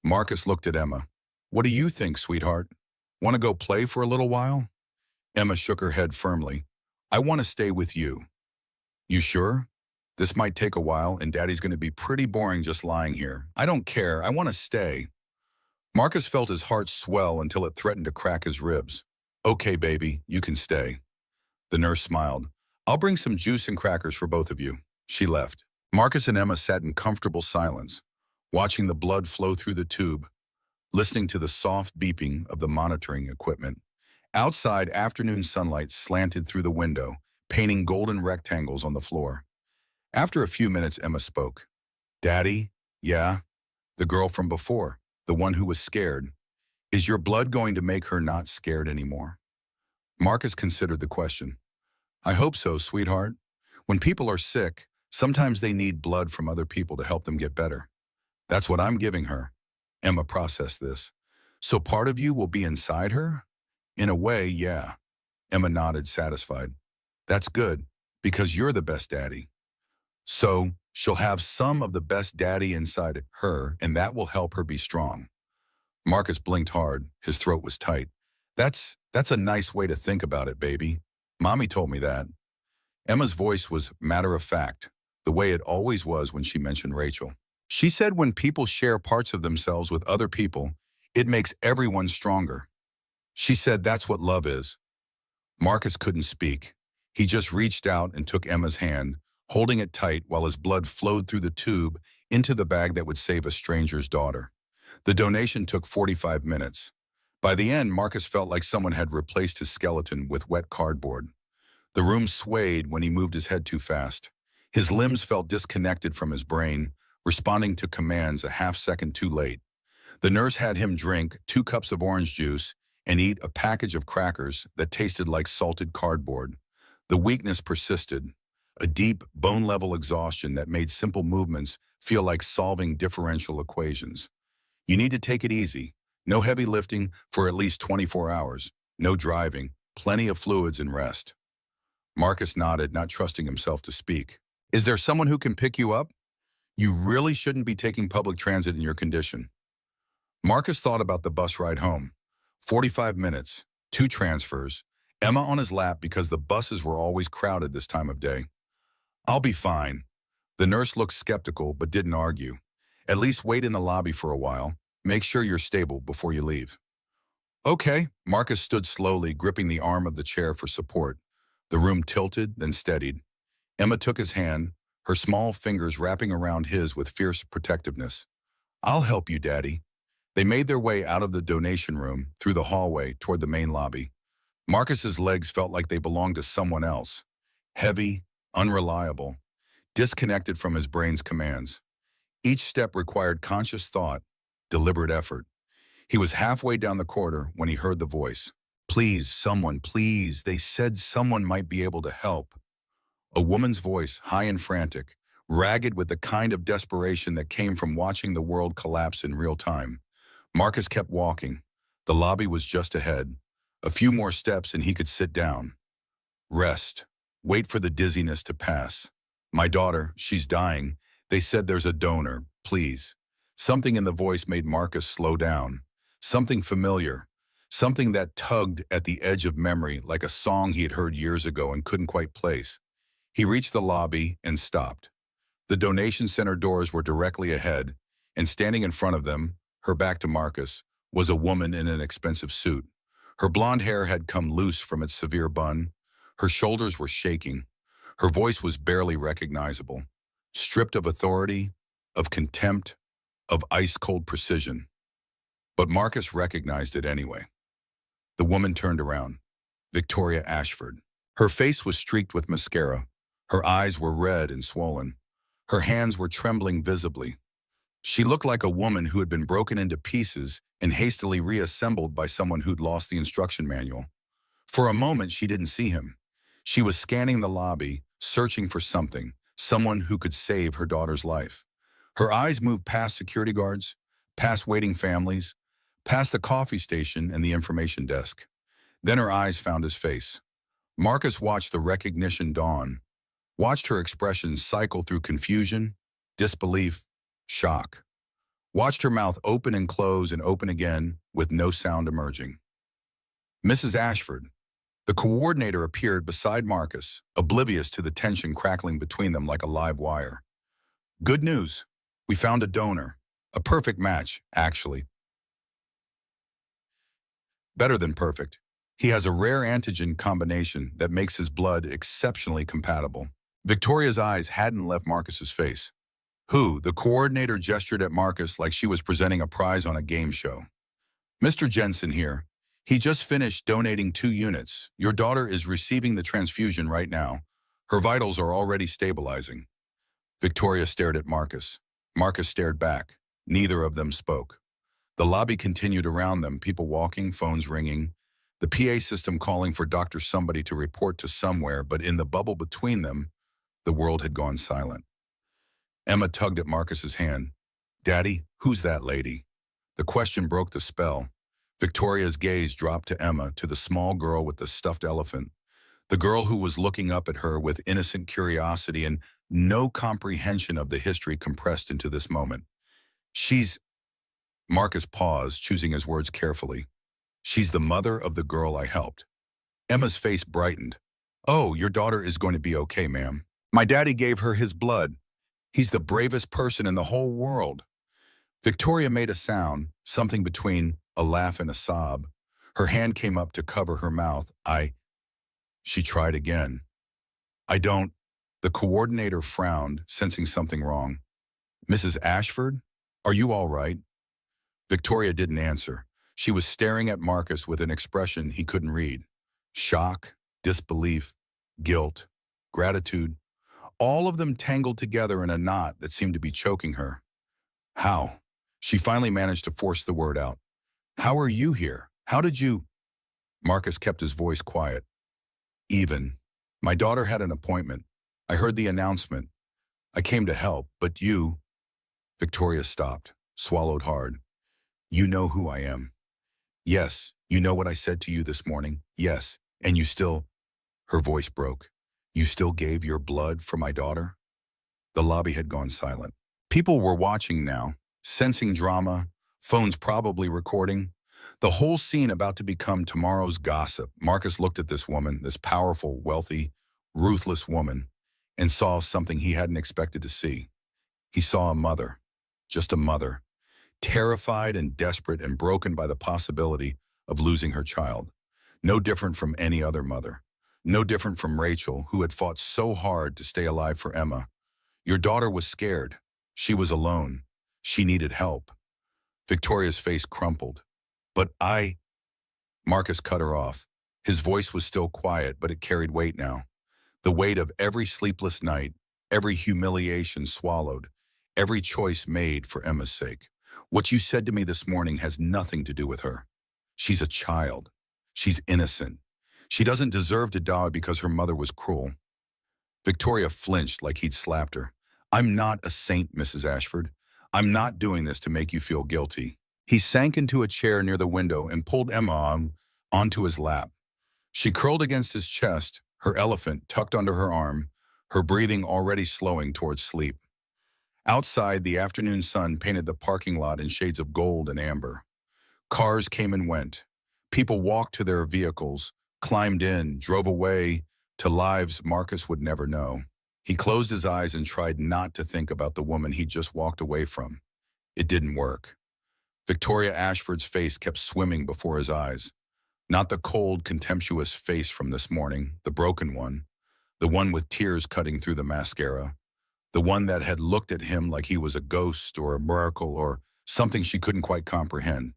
S1: Marcus looked at Emma. "What do you think, sweetheart? Want to go play for a little while?" Emma shook her head firmly. "I want to stay with you." "You sure? This might take a while, and Daddy's going to be pretty boring just lying here." "I don't care. I want to stay." Marcus felt his heart swell until it threatened to crack his ribs. "Okay, baby, you can stay." The nurse smiled. "I'll bring some juice and crackers for both of you." She left. Marcus and Emma sat in comfortable silence, watching the blood flow through the tube, listening to the soft beeping of the monitoring equipment. Outside, afternoon sunlight slanted through the window, painting golden rectangles on the floor. After a few minutes, Emma spoke. "Daddy?" "Yeah?" "The girl from before, the one who was scared. Is your blood going to make her not scared anymore?" Marcus considered the question. "I hope so, sweetheart. When people are sick, sometimes they need blood from other people to help them get better. That's what I'm giving her." Emma processed this. "So part of you will be inside her?" "In a way, yeah." Emma nodded, satisfied. "That's good, because you're the best daddy. So she'll have some of the best daddy inside her, and that will help her be strong." Marcus blinked hard. His throat was tight. That's a nice way to think about it, baby. Mommy told me that." Emma's voice was matter-of-fact, the way it always was when she mentioned Rachel. "She said when people share parts of themselves with other people, it makes everyone stronger. She said that's what love is." Marcus couldn't speak. He just reached out and took Emma's hand, holding it tight while his blood flowed through the tube into the bag that would save a stranger's daughter. The donation took 45 minutes. By the end, Marcus felt like someone had replaced his skeleton with wet cardboard. The room swayed when he moved his head too fast. His limbs felt disconnected from his brain, responding to commands a half-second too late. The nurse had him drink 2 cups of orange juice and eat a package of crackers that tasted like salted cardboard. The weakness persisted, a deep, bone-level exhaustion that made simple movements feel like solving differential equations. "You need to take it easy. No heavy lifting for at least 24 hours. No driving. Plenty of fluids and rest." Marcus nodded, not trusting himself to speak. "Is there someone who can pick you up? You really shouldn't be taking public transit in your condition." Marcus thought about the bus ride home. 45 minutes, 2 transfers, Emma on his lap because the buses were always crowded this time of day. "I'll be fine." The nurse looked skeptical but didn't argue. "At least wait in the lobby for a while. Make sure you're stable before you leave." "Okay." Marcus stood slowly, gripping the arm of the chair for support. The room tilted, then steadied. Emma took his hand, her small fingers wrapping around his with fierce protectiveness. "I'll help you, Daddy." They made their way out of the donation room, through the hallway, toward the main lobby. Marcus's legs felt like they belonged to someone else. Heavy, unreliable, disconnected from his brain's commands. Each step required conscious thought, deliberate effort. He was halfway down the corridor when he heard the voice. "Please, someone, please. They said someone might be able to help." A woman's voice, high and frantic, ragged with the kind of desperation that came from watching the world collapse in real time. Marcus kept walking. The lobby was just ahead. A few more steps and he could sit down. Rest. Wait for the dizziness to pass. "My daughter, she's dying. They said there's a donor. Please." Something in the voice made Marcus slow down. Something familiar. Something that tugged at the edge of memory like a song he had heard years ago and couldn't quite place. He reached the lobby and stopped. The donation center doors were directly ahead, and standing in front of them, her back to Marcus, was a woman in an expensive suit. Her blonde hair had come loose from its severe bun. Her shoulders were shaking. Her voice was barely recognizable, stripped of authority, of contempt, of ice-cold precision. But Marcus recognized it anyway. The woman turned around. Victoria Ashford. Her face was streaked with mascara. Her eyes were red and swollen. Her hands were trembling visibly. She looked like a woman who had been broken into pieces and hastily reassembled by someone who'd lost the instruction manual. For a moment, she didn't see him. She was scanning the lobby, searching for something, someone who could save her daughter's life. Her eyes moved past security guards, past waiting families, past the coffee station and the information desk. Then her eyes found his face. Marcus watched the recognition dawn, watched her expression cycle through confusion, disbelief, shock. Watched her mouth open and close and open again with no sound emerging. Mrs. Ashford. The coordinator appeared beside Marcus, oblivious to the tension crackling between them like a live wire. Good news. We found a donor. A perfect match, actually. Better than perfect. He has a rare antigen combination that makes his blood exceptionally compatible. Victoria's eyes hadn't left Marcus's face. Who? The coordinator gestured at Marcus like she was presenting a prize on a game show. Mr. Jensen here. He just finished donating 2 units. Your daughter is receiving the transfusion right now. Her vitals are already stabilizing. Victoria stared at Marcus. Marcus stared back. Neither of them spoke. The lobby continued around them, people walking, phones ringing, the PA system calling for Dr. Somebody to report to somewhere, but in the bubble between them, the world had gone silent. Emma tugged at Marcus's hand. Daddy, who's that lady? The question broke the spell. Victoria's gaze dropped to Emma, to the small girl with the stuffed elephant, the girl who was looking up at her with innocent curiosity and no comprehension of the history compressed into this moment. She's... Marcus paused, choosing his words carefully. She's the mother of the girl I helped. Emma's face brightened. Oh, your daughter is going to be okay, ma'am. My daddy gave her his blood. He's the bravest person in the whole world. Victoria made a sound, something between a laugh and a sob. Her hand came up to cover her mouth. She tried again. I don't... The coordinator frowned, sensing something wrong. Mrs. Ashford, are you all right? Victoria didn't answer. She was staring at Marcus with an expression he couldn't read. Shock, disbelief, guilt, gratitude, all of them tangled together in a knot that seemed to be choking her. How? She finally managed to force the word out. How are you here? How did you... Marcus kept his voice quiet. Even. My daughter had an appointment. I heard the announcement. I came to help, but you... Victoria stopped, swallowed hard. You know who I am. Yes, you know what I said to you this morning. Yes, and you still... Her voice broke. You still gave your blood for my daughter? The lobby had gone silent. People were watching now, sensing drama, phones probably recording. The whole scene about to become tomorrow's gossip. Marcus looked at this woman, this powerful, wealthy, ruthless woman, and saw something he hadn't expected to see. He saw a mother, just a mother, terrified and desperate and broken by the possibility of losing her child. No different from any other mother. No different from Rachel, who had fought so hard to stay alive for Emma. Your daughter was scared. She was alone. She needed help. Victoria's face crumpled. But Marcus cut her off. His voice was still quiet, but it carried weight now. The weight of every sleepless night, every humiliation swallowed, every choice made for Emma's sake. What you said to me this morning has nothing to do with her. She's a child. She's innocent. She doesn't deserve to die because her mother was cruel. Victoria flinched like he'd slapped her. I'm not a saint, Mrs. Ashford. I'm not doing this to make you feel guilty. He sank into a chair near the window and pulled Emma onto his lap. She curled against his chest, her elephant tucked under her arm, her breathing already slowing towards sleep. Outside, the afternoon sun painted the parking lot in shades of gold and amber. Cars came and went. People walked to their vehicles, climbed in, drove away to lives Marcus would never know. He closed his eyes and tried not to think about the woman he just walked away from. It didn't work. Victoria Ashford's face kept swimming before his eyes. Not the cold, contemptuous face from this morning, the broken one, the one with tears cutting through the mascara, the one that had looked at him like he was a ghost or a miracle or something she couldn't quite comprehend.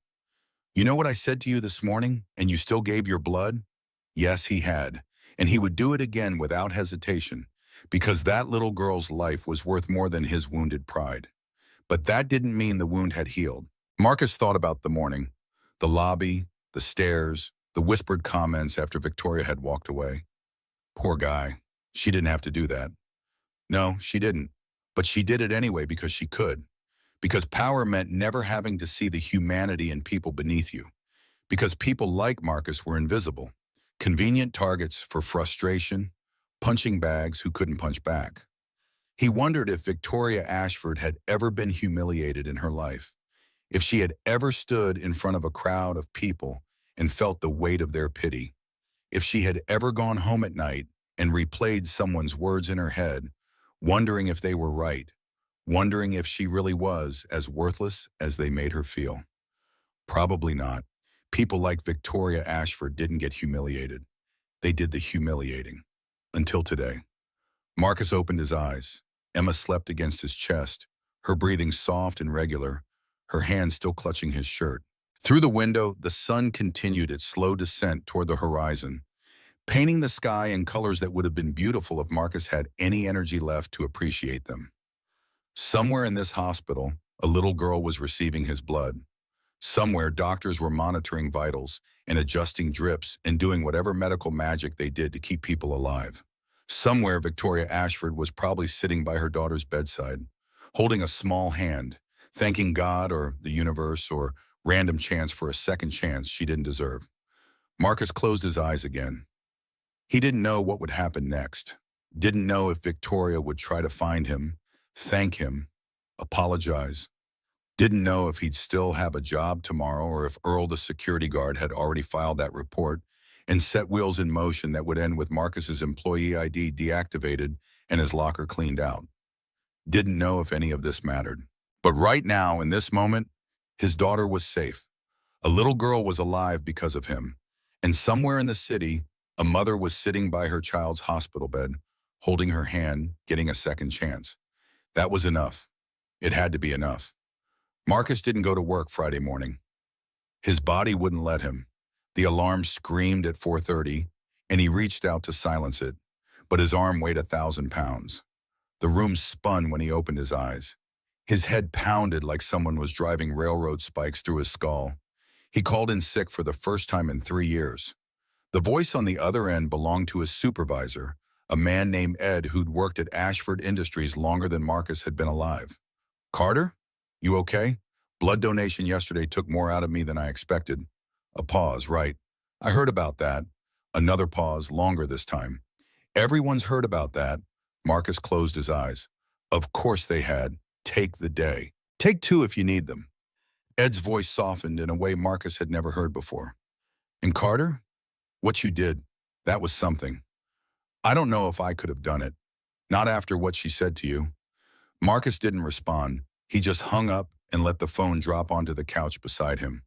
S1: You know what I said to you this morning, and you still gave your blood? Yes, he had, and he would do it again without hesitation, because that little girl's life was worth more than his wounded pride. But that didn't mean the wound had healed. Marcus thought about the morning, the lobby, the stairs, the whispered comments after Victoria had walked away. Poor guy. She didn't have to do that. No, she didn't. But she did it anyway because she could. Because power meant never having to see the humanity in people beneath you. Because people like Marcus were invisible. Convenient targets for frustration, punching bags who couldn't punch back. He wondered if Victoria Ashford had ever been humiliated in her life. If she had ever stood in front of a crowd of people and felt the weight of their pity. If she had ever gone home at night and replayed someone's words in her head, wondering if they were right, wondering if she really was as worthless as they made her feel. Probably not. People like Victoria Ashford didn't get humiliated. They did the humiliating. Until today. Marcus opened his eyes. Emma slept against his chest, her breathing soft and regular, her hand still clutching his shirt. Through the window, the sun continued its slow descent toward the horizon, painting the sky in colors that would have been beautiful if Marcus had any energy left to appreciate them. Somewhere in this hospital, a little girl was receiving his blood. Somewhere, doctors were monitoring vitals and adjusting drips and doing whatever medical magic they did to keep people alive. Somewhere, Victoria Ashford was probably sitting by her daughter's bedside, holding a small hand, thanking God or the universe or random chance for a second chance she didn't deserve. Marcus closed his eyes again. He didn't know what would happen next. Didn't know if Victoria would try to find him, thank him, apologize. Didn't know if he'd still have a job tomorrow or if Earl, the security guard, had already filed that report and set wheels in motion that would end with Marcus's employee ID deactivated and his locker cleaned out. Didn't know if any of this mattered. But right now, in this moment, his daughter was safe. A little girl was alive because of him. And somewhere in the city, a mother was sitting by her child's hospital bed, holding her hand, getting a second chance. That was enough. It had to be enough. Marcus didn't go to work Friday morning. His body wouldn't let him. The alarm screamed at 4:30, and he reached out to silence it, but his arm weighed 1,000 pounds. The room spun when he opened his eyes. His head pounded like someone was driving railroad spikes through his skull. He called in sick for the first time in 3 years. The voice on the other end belonged to his supervisor, a man named Ed who'd worked at Ashford Industries longer than Marcus had been alive. "Carter? You okay? Blood donation yesterday took more out of me than I expected." A pause, right. "I heard about that." Another pause, longer this time. "Everyone's heard about that." Marcus closed his eyes. Of course they had. Take the day. Take 2 if you need them. Ed's voice softened in a way Marcus had never heard before. "And Carter? What you did, that was something. I don't know if I could have done it. Not after what she said to you." Marcus didn't respond. He just hung up and let the phone drop onto the couch beside him.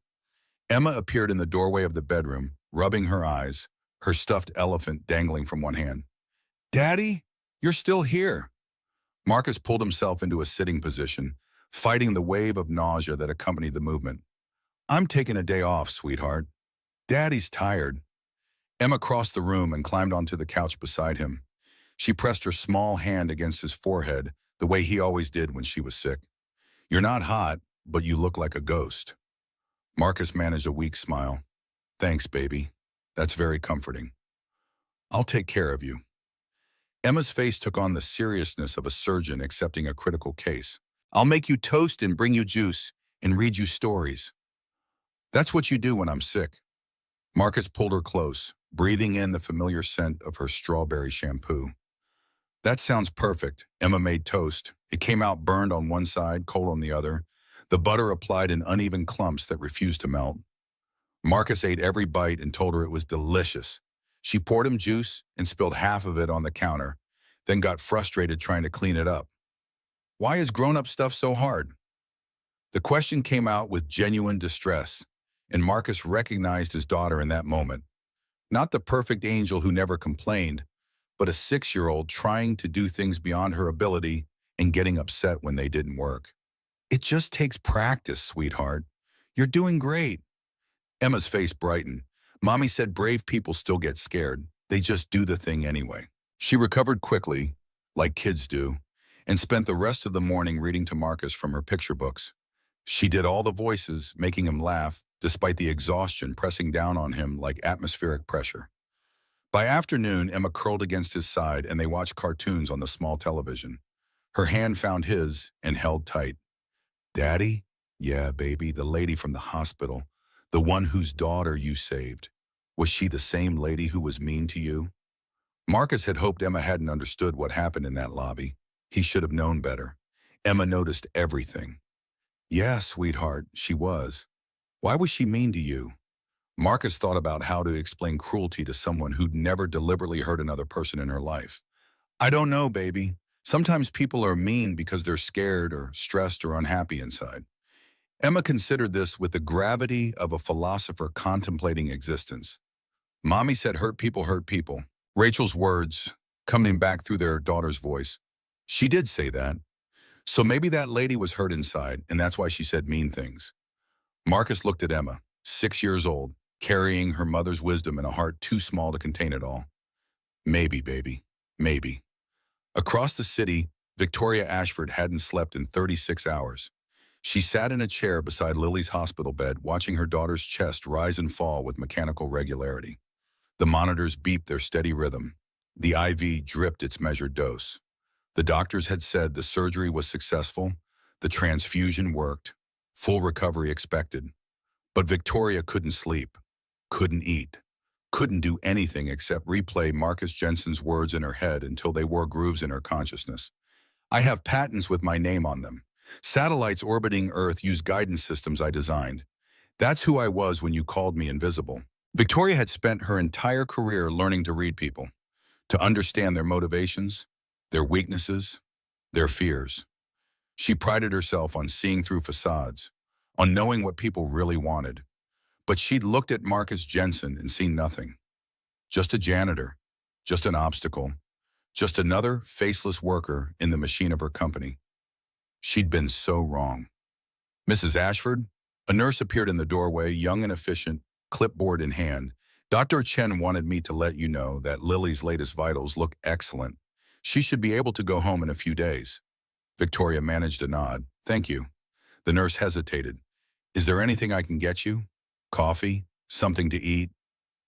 S1: Emma appeared in the doorway of the bedroom, rubbing her eyes, her stuffed elephant dangling from one hand. "Daddy, you're still here." Marcus pulled himself into a sitting position, fighting the wave of nausea that accompanied the movement. "I'm taking a day off, sweetheart. Daddy's tired." Emma crossed the room and climbed onto the couch beside him. She pressed her small hand against his forehead, the way he always did when she was sick. "You're not hot, but you look like a ghost." Marcus managed a weak smile. "Thanks, baby. That's very comforting. I'll take care of you." Emma's face took on the seriousness of a surgeon accepting a critical case. "I'll make you toast and bring you juice and read you stories." "That's what you do when I'm sick." Marcus pulled her close, breathing in the familiar scent of her strawberry shampoo. "That sounds perfect." Emma made toast. It came out burned on one side, cold on the other. The butter applied in uneven clumps that refused to melt. Marcus ate every bite and told her it was delicious. She poured him juice and spilled half of it on the counter. then got frustrated trying to clean it up. Why is grown-up stuff so hard? The question came out with genuine distress, and Marcus recognized his daughter in that moment. Not the perfect angel who never complained, but a 6-year-old trying to do things beyond her ability and getting upset when they didn't work. It just takes practice, sweetheart. You're doing great. Emma's face brightened. Mommy said brave people still get scared. They just do the thing anyway. She recovered quickly, like kids do, and spent the rest of the morning reading to Marcus from her picture books. She did all the voices, making him laugh, despite the exhaustion pressing down on him like atmospheric pressure. By afternoon, Emma curled against his side and they watched cartoons on the small television. Her hand found his and held tight. Daddy? Yeah, baby, the lady from the hospital. The one whose daughter you saved. Was she the same lady who was mean to you? Marcus had hoped Emma hadn't understood what happened in that lobby. He should have known better. Emma noticed everything. Yeah, sweetheart, she was. Why was she mean to you? Marcus thought about how to explain cruelty to someone who'd never deliberately hurt another person in her life. I don't know, baby. Sometimes people are mean because they're scared or stressed or unhappy inside. Emma considered this with the gravity of a philosopher contemplating existence. Mommy said hurt people hurt people. Rachel's words coming back through their daughter's voice. She did say that. So maybe that lady was hurt inside, and that's why she said mean things. Marcus looked at Emma, 6 years old, carrying her mother's wisdom in a heart too small to contain it all. Maybe, baby, maybe. Across the city, Victoria Ashford hadn't slept in 36 hours. She sat in a chair beside Lily's hospital bed, watching her daughter's chest rise and fall with mechanical regularity. The monitors beeped their steady rhythm. The IV dripped its measured dose. The doctors had said the surgery was successful, the transfusion worked, full recovery expected. But Victoria couldn't sleep, couldn't eat, couldn't do anything except replay Marcus Jensen's words in her head until they wore grooves in her consciousness. I have patents with my name on them. Satellites orbiting Earth use guidance systems I designed. That's who I was when you called me invisible. Victoria had spent her entire career learning to read people, to understand their motivations, their weaknesses, their fears. She prided herself on seeing through facades, on knowing what people really wanted. But she'd looked at Marcus Jensen and seen nothing. Just a janitor, just an obstacle, just another faceless worker in the machine of her company. She'd been so wrong. Mrs. Ashford? A nurse appeared in the doorway, young and efficient, clipboard in hand. Dr. Chen wanted me to let you know that Lily's latest vitals look excellent. She should be able to go home in a few days. Victoria managed a nod. Thank you. The nurse hesitated. Is there anything I can get you? Coffee? Something to eat?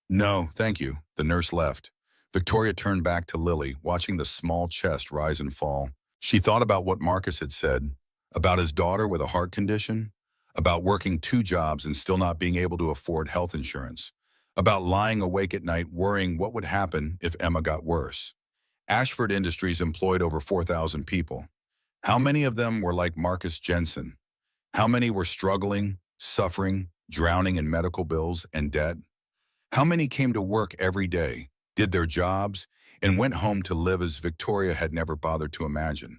S1: No, thank you. The nurse left. Victoria turned back to Lily, watching the small chest rise and fall. She thought about what Marcus had said, about his daughter with a heart condition, about working 2 jobs and still not being able to afford health insurance, about lying awake at night worrying what would happen if Emma got worse. Ashford Industries employed over 4,000 people. How many of them were like Marcus Jensen? How many were struggling, suffering, drowning in medical bills and debt? How many came to work every day, did their jobs, and went home to live as Victoria had never bothered to imagine?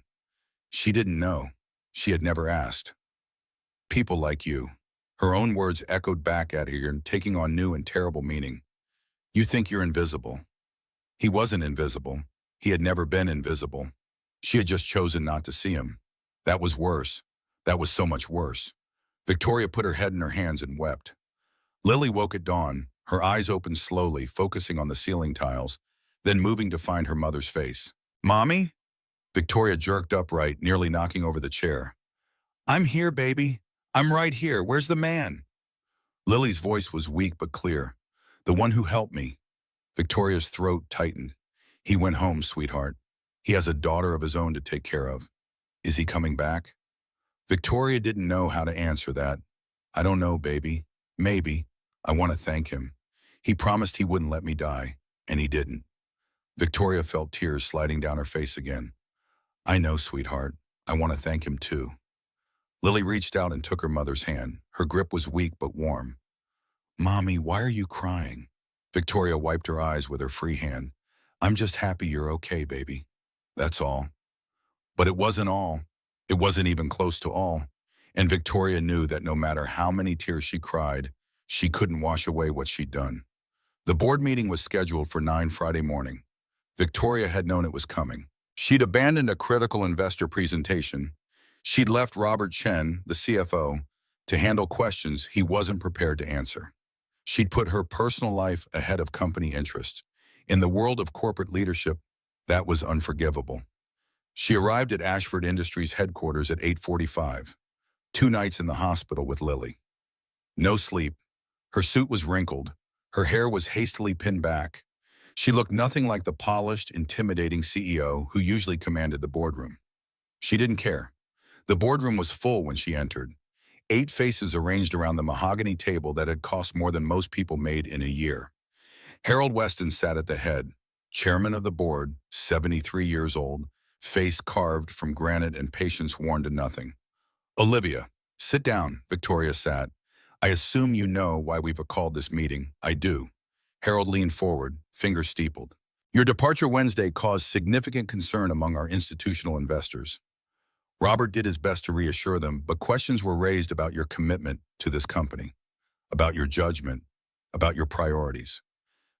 S1: She didn't know. She had never asked. People like you. Her own words echoed back at her, taking on new and terrible meaning. You think you're invisible. He wasn't invisible. He had never been invisible. She had just chosen not to see him. That was worse. That was so much worse. Victoria put her head in her hands and wept. Lily woke at dawn, her eyes opened slowly, focusing on the ceiling tiles, then moving to find her mother's face. Mommy? Victoria jerked upright, nearly knocking over the chair. I'm here, baby. I'm right here. Where's the man? Lily's voice was weak but clear. The one who helped me. Victoria's throat tightened. He went home, sweetheart. He has a daughter of his own to take care of. Is he coming back? Victoria didn't know how to answer that. I don't know, baby. Maybe. I want to thank him. He promised he wouldn't let me die, and he didn't. Victoria felt tears sliding down her face again. I know, sweetheart. I want to thank him too. Lily reached out and took her mother's hand. Her grip was weak but warm. Mommy, why are you crying? Victoria wiped her eyes with her free hand. I'm just happy you're okay, baby. That's all. But it wasn't all. It wasn't even close to all. And Victoria knew that no matter how many tears she cried, she couldn't wash away what she'd done. The board meeting was scheduled for 9 Friday morning. Victoria had known it was coming. She'd abandoned a critical investor presentation. She'd left Robert Chen, the CFO, to handle questions he wasn't prepared to answer. She'd put her personal life ahead of company interests. In the world of corporate leadership, that was unforgivable. She arrived at Ashford Industries headquarters at 8:45, 2 nights in the hospital with Lily. No sleep. Her suit was wrinkled. Her hair was hastily pinned back. She looked nothing like the polished, intimidating CEO who usually commanded the boardroom. She didn't care. The boardroom was full when she entered. 8 faces arranged around the mahogany table that had cost more than most people made in a year. Harold Weston sat at the head, chairman of the board, 73 years old, face carved from granite and patience worn to nothing. Olivia, sit down, Victoria sat. I assume you know why we've called this meeting. I do. Harold leaned forward, fingers steepled. Your departure Wednesday caused significant concern among our institutional investors. Robert did his best to reassure them, but questions were raised about your commitment to this company, about your judgment, about your priorities.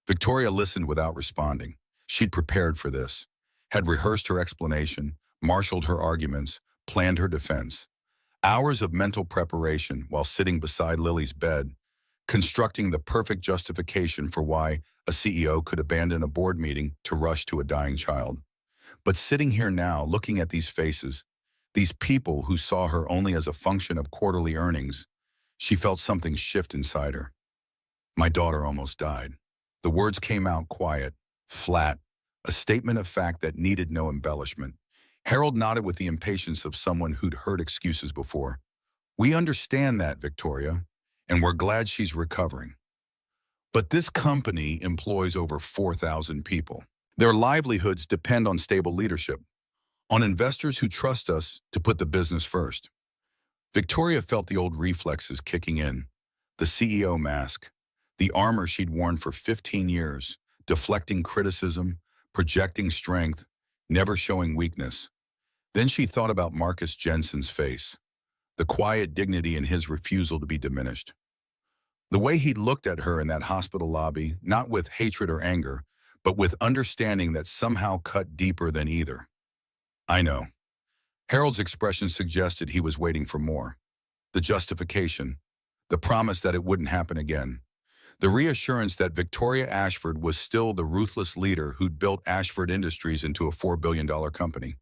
S1: Victoria listened without responding. She'd prepared for this, had rehearsed her explanation, marshaled her arguments, planned her defense. Hours of mental preparation while sitting beside Lily's bed, constructing the perfect justification for why a CEO could abandon a board meeting to rush to a dying child. But sitting here now, looking at these faces, these people who saw her only as a function of quarterly earnings, she felt something shift inside her. My daughter almost died. The words came out quiet, flat, a statement of fact that needed no embellishment. Harold nodded with the impatience of someone who'd heard excuses before. We understand that, Victoria, and we're glad she's recovering. But this company employs over 4,000 people. Their livelihoods depend on stable leadership, on investors who trust us to put the business first. Victoria felt the old reflexes kicking in, the CEO mask, the armor she'd worn for 15 years, deflecting criticism, projecting strength, never showing weakness. Then she thought about Marcus Jensen's face, the quiet dignity in his refusal to be diminished. The way he'd looked at her in that hospital lobby, not with hatred or anger, but with understanding that somehow cut deeper than either. I know. Harold's expression suggested he was waiting for more. The justification, the promise that it wouldn't happen again, the reassurance that Victoria Ashford was still the ruthless leader who'd built Ashford Industries into a $4 billion company.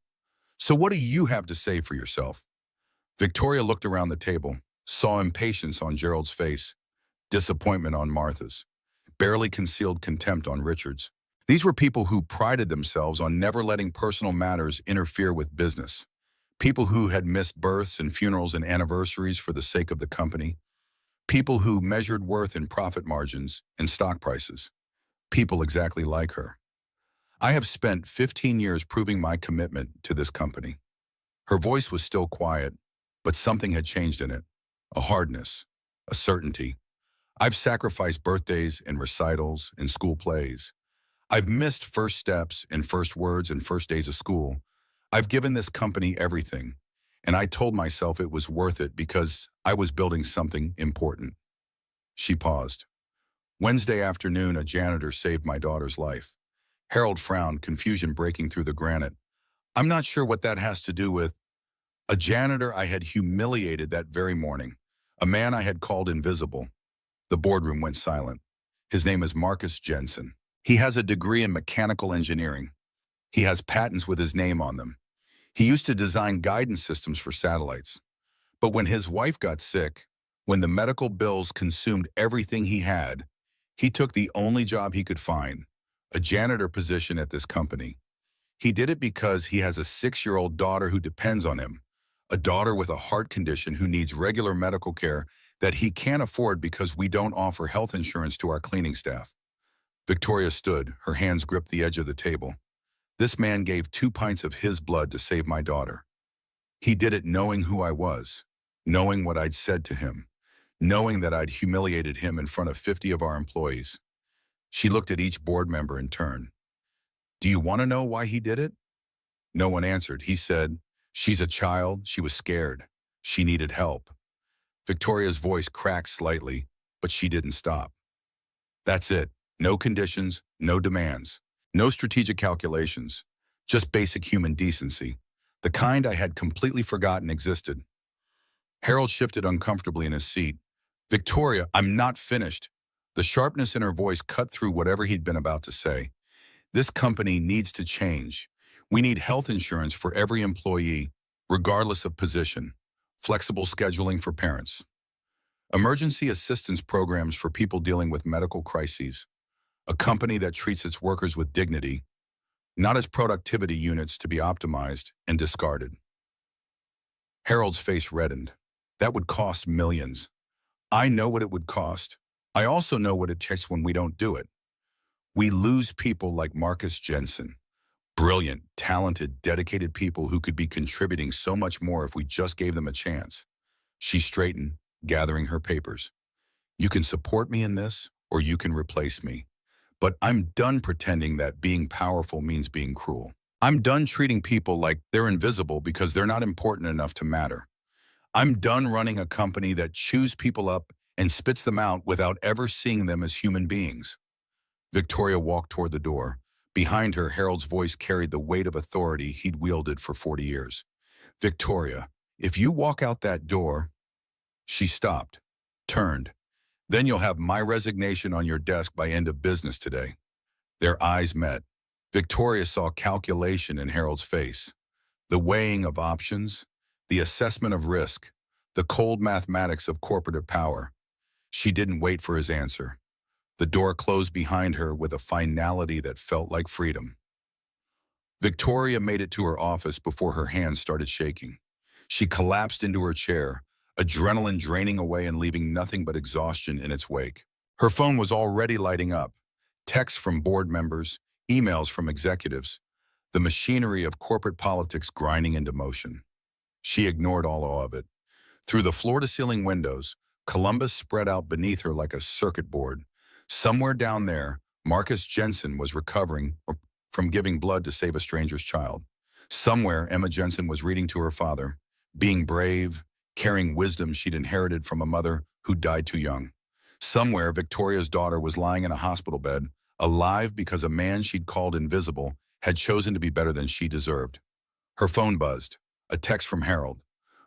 S1: So what do you have to say for yourself? Victoria looked around the table, saw impatience on Gerald's face, disappointment on Martha's, barely concealed contempt on Richard's. These were people who prided themselves on never letting personal matters interfere with business. People who had missed births and funerals and anniversaries for the sake of the company. People who measured worth in profit margins and stock prices. People exactly like her. I have spent 15 years proving my commitment to this company. Her voice was still quiet, but something had changed in it. A hardness, a certainty. I've sacrificed birthdays and recitals and school plays. I've missed first steps and first words and first days of school. I've given this company everything, and I told myself it was worth it because I was building something important. She paused. Wednesday afternoon, a janitor saved my daughter's life. Harold frowned, confusion breaking through the granite. I'm not sure what that has to do with a janitor I had humiliated that very morning, a man I had called invisible. The boardroom went silent. His name is Marcus Jensen. He has a degree in mechanical engineering. He has patents with his name on them. He used to design guidance systems for satellites. But when his wife got sick, when the medical bills consumed everything he had, he took the only job he could find, a janitor position at this company. He did it because he has a 6-year-old daughter who depends on him, a daughter with a heart condition who needs regular medical care that he can't afford because we don't offer health insurance to our cleaning staff. Victoria stood, her hands gripped the edge of the table. This man gave 2 pints of his blood to save my daughter. He did it knowing who I was, knowing what I'd said to him, knowing that I'd humiliated him in front of 50 of our employees. She looked at each board member in turn. Do you want to know why he did it? No one answered. He said, "She's a child. She was scared. She needed help." Victoria's voice cracked slightly, but she didn't stop. That's it. No conditions, no demands, no strategic calculations, just basic human decency, the kind I had completely forgotten existed. Harold shifted uncomfortably in his seat. "Victoria, I'm not finished." The sharpness in her voice cut through whatever he'd been about to say. "This company needs to change. We need health insurance for every employee, regardless of position, flexible scheduling for parents, emergency assistance programs for people dealing with medical crises, a company that treats its workers with dignity, not as productivity units to be optimized and discarded." Harold's face reddened. "That would cost millions. I know what it would cost. I also know what it takes when we don't do it. We lose people like Marcus Jensen, brilliant, talented, dedicated people who could be contributing so much more if we just gave them a chance." She straightened, gathering her papers. "You can support me in this, or you can replace me. But I'm done pretending that being powerful means being cruel. I'm done treating people like they're invisible because they're not important enough to matter. I'm done running a company that chews people up and spits them out without ever seeing them as human beings." Victoria walked toward the door. Behind her, Harold's voice carried the weight of authority he'd wielded for 40 years. "Victoria, if you walk out that door—" She stopped, turned. "Then you'll have my resignation on your desk by end of business today." Their eyes met. Victoria saw calculation in Harold's face. The weighing of options, the assessment of risk, the cold mathematics of corporate power. She didn't wait for his answer. The door closed behind her with a finality that felt like freedom. Victoria made it to her office before her hands started shaking. She collapsed into her chair, adrenaline draining away and leaving nothing but exhaustion in its wake. Her phone was already lighting up. Texts from board members, emails from executives, the machinery of corporate politics grinding into motion. She ignored all of it. Through the floor-to-ceiling windows, Columbus spread out beneath her like a circuit board. Somewhere down there, Marcus Jensen was recovering from giving blood to save a stranger's child. Somewhere, Emma Jensen was reading to her father, being brave, carrying wisdom she'd inherited from a mother who died too young. Somewhere, Victoria's daughter was lying in a hospital bed, alive because a man she'd called invisible had chosen to be better than she deserved. Her phone buzzed. A text from Harold.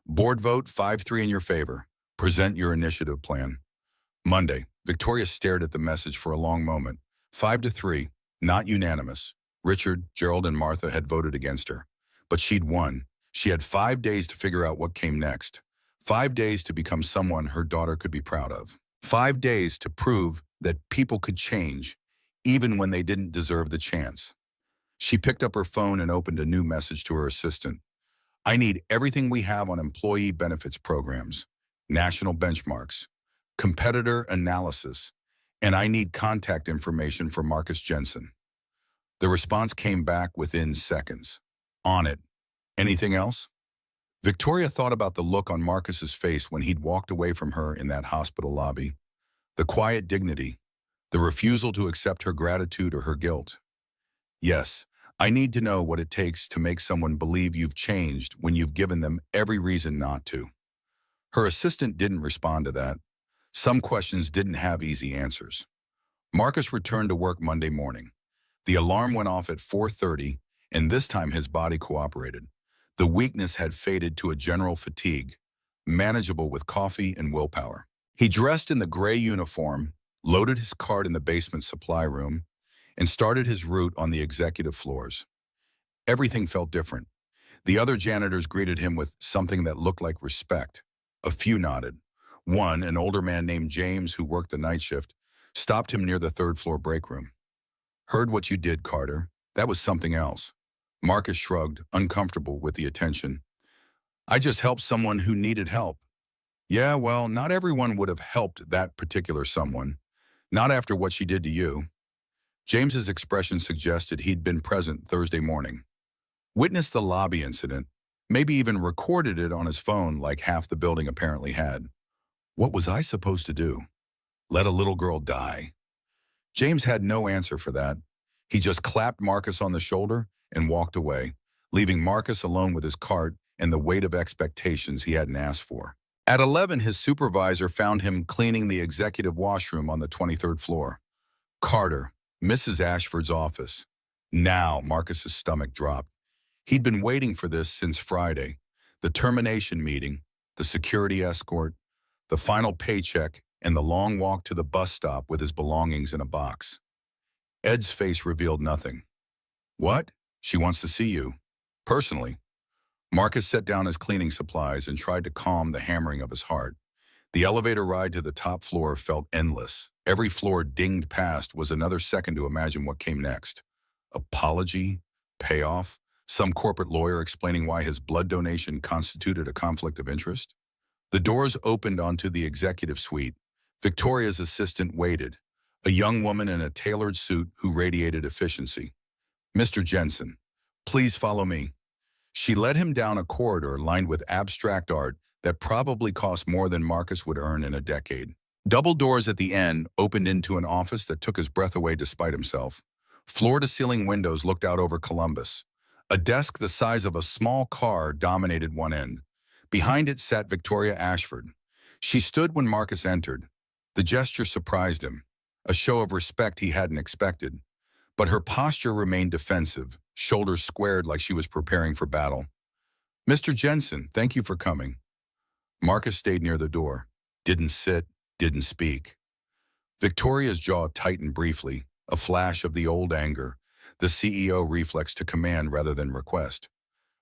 S1: "Board vote 5-3 in your favor. Present your initiative plan." Monday. Victoria stared at the message for a long moment. 5-3, not unanimous. Richard, Gerald, and Martha had voted against her. But she'd won. She had 5 days to figure out what came next. 5 days to become someone her daughter could be proud of. 5 days to prove that people could change, even when they didn't deserve the chance. She picked up her phone and opened a new message to her assistant. "I need everything we have on employee benefits programs, national benchmarks, competitor analysis, and I need contact information for Marcus Jensen." The response came back within seconds. "On it. Anything else?" Victoria thought about the look on Marcus's face when he'd walked away from her in that hospital lobby. The quiet dignity, the refusal to accept her gratitude or her guilt. "Yes, I need to know what it takes to make someone believe you've changed when you've given them every reason not to." Her assistant didn't respond to that. Some questions didn't have easy answers. Marcus returned to work Monday morning. The alarm went off at 4:30, and this time his body cooperated. The weakness had faded to a general fatigue, manageable with coffee and willpower. He dressed in the gray uniform, loaded his cart in the basement supply room, and started his route on the executive floors. Everything felt different. The other janitors greeted him with something that looked like respect. A few nodded. One, an older man named James who worked the night shift, stopped him near the third-floor break room. "Heard what you did, Carter. That was something else." Marcus shrugged, uncomfortable with the attention. "I just helped someone who needed help." "Yeah, well, not everyone would have helped that particular someone. Not after what she did to you." James's expression suggested he'd been present Thursday morning. Witnessed the lobby incident, maybe even recorded it on his phone like half the building apparently had. What was I supposed to do? Let a little girl die? James had no answer for that. He just clapped Marcus on the shoulder and walked away, leaving Marcus alone with his cart and the weight of expectations he hadn't asked for. At 11, his supervisor found him cleaning the executive washroom on the 23rd floor. Carter, Mrs. Ashford's office. Now, Marcus's stomach dropped. He'd been waiting for this since Friday. The termination meeting, the security escort, the final paycheck, and the long walk to the bus stop with his belongings in a box. Ed's face revealed nothing. What? She wants to see you. Personally. Marcus set down his cleaning supplies and tried to calm the hammering of his heart. The elevator ride to the top floor felt endless. Every floor dinged past was another second to imagine what came next. Apology? Payoff? Some corporate lawyer explaining why his blood donation constituted a conflict of interest? The doors opened onto the executive suite. Victoria's assistant waited, a young woman in a tailored suit who radiated efficiency. Mr. Jensen, please follow me. She led him down a corridor lined with abstract art that probably cost more than Marcus would earn in a decade. Double doors at the end opened into an office that took his breath away despite himself. Floor-to-ceiling windows looked out over Columbus. A desk the size of a small car dominated one end. Behind it sat Victoria Ashford. She stood when Marcus entered. The gesture surprised him, a show of respect he hadn't expected. But her posture remained defensive, shoulders squared like she was preparing for battle. Mr. Jensen, thank you for coming. Marcus stayed near the door. Didn't sit, didn't speak. Victoria's jaw tightened briefly, a flash of the old anger, the CEO reflex to command rather than request.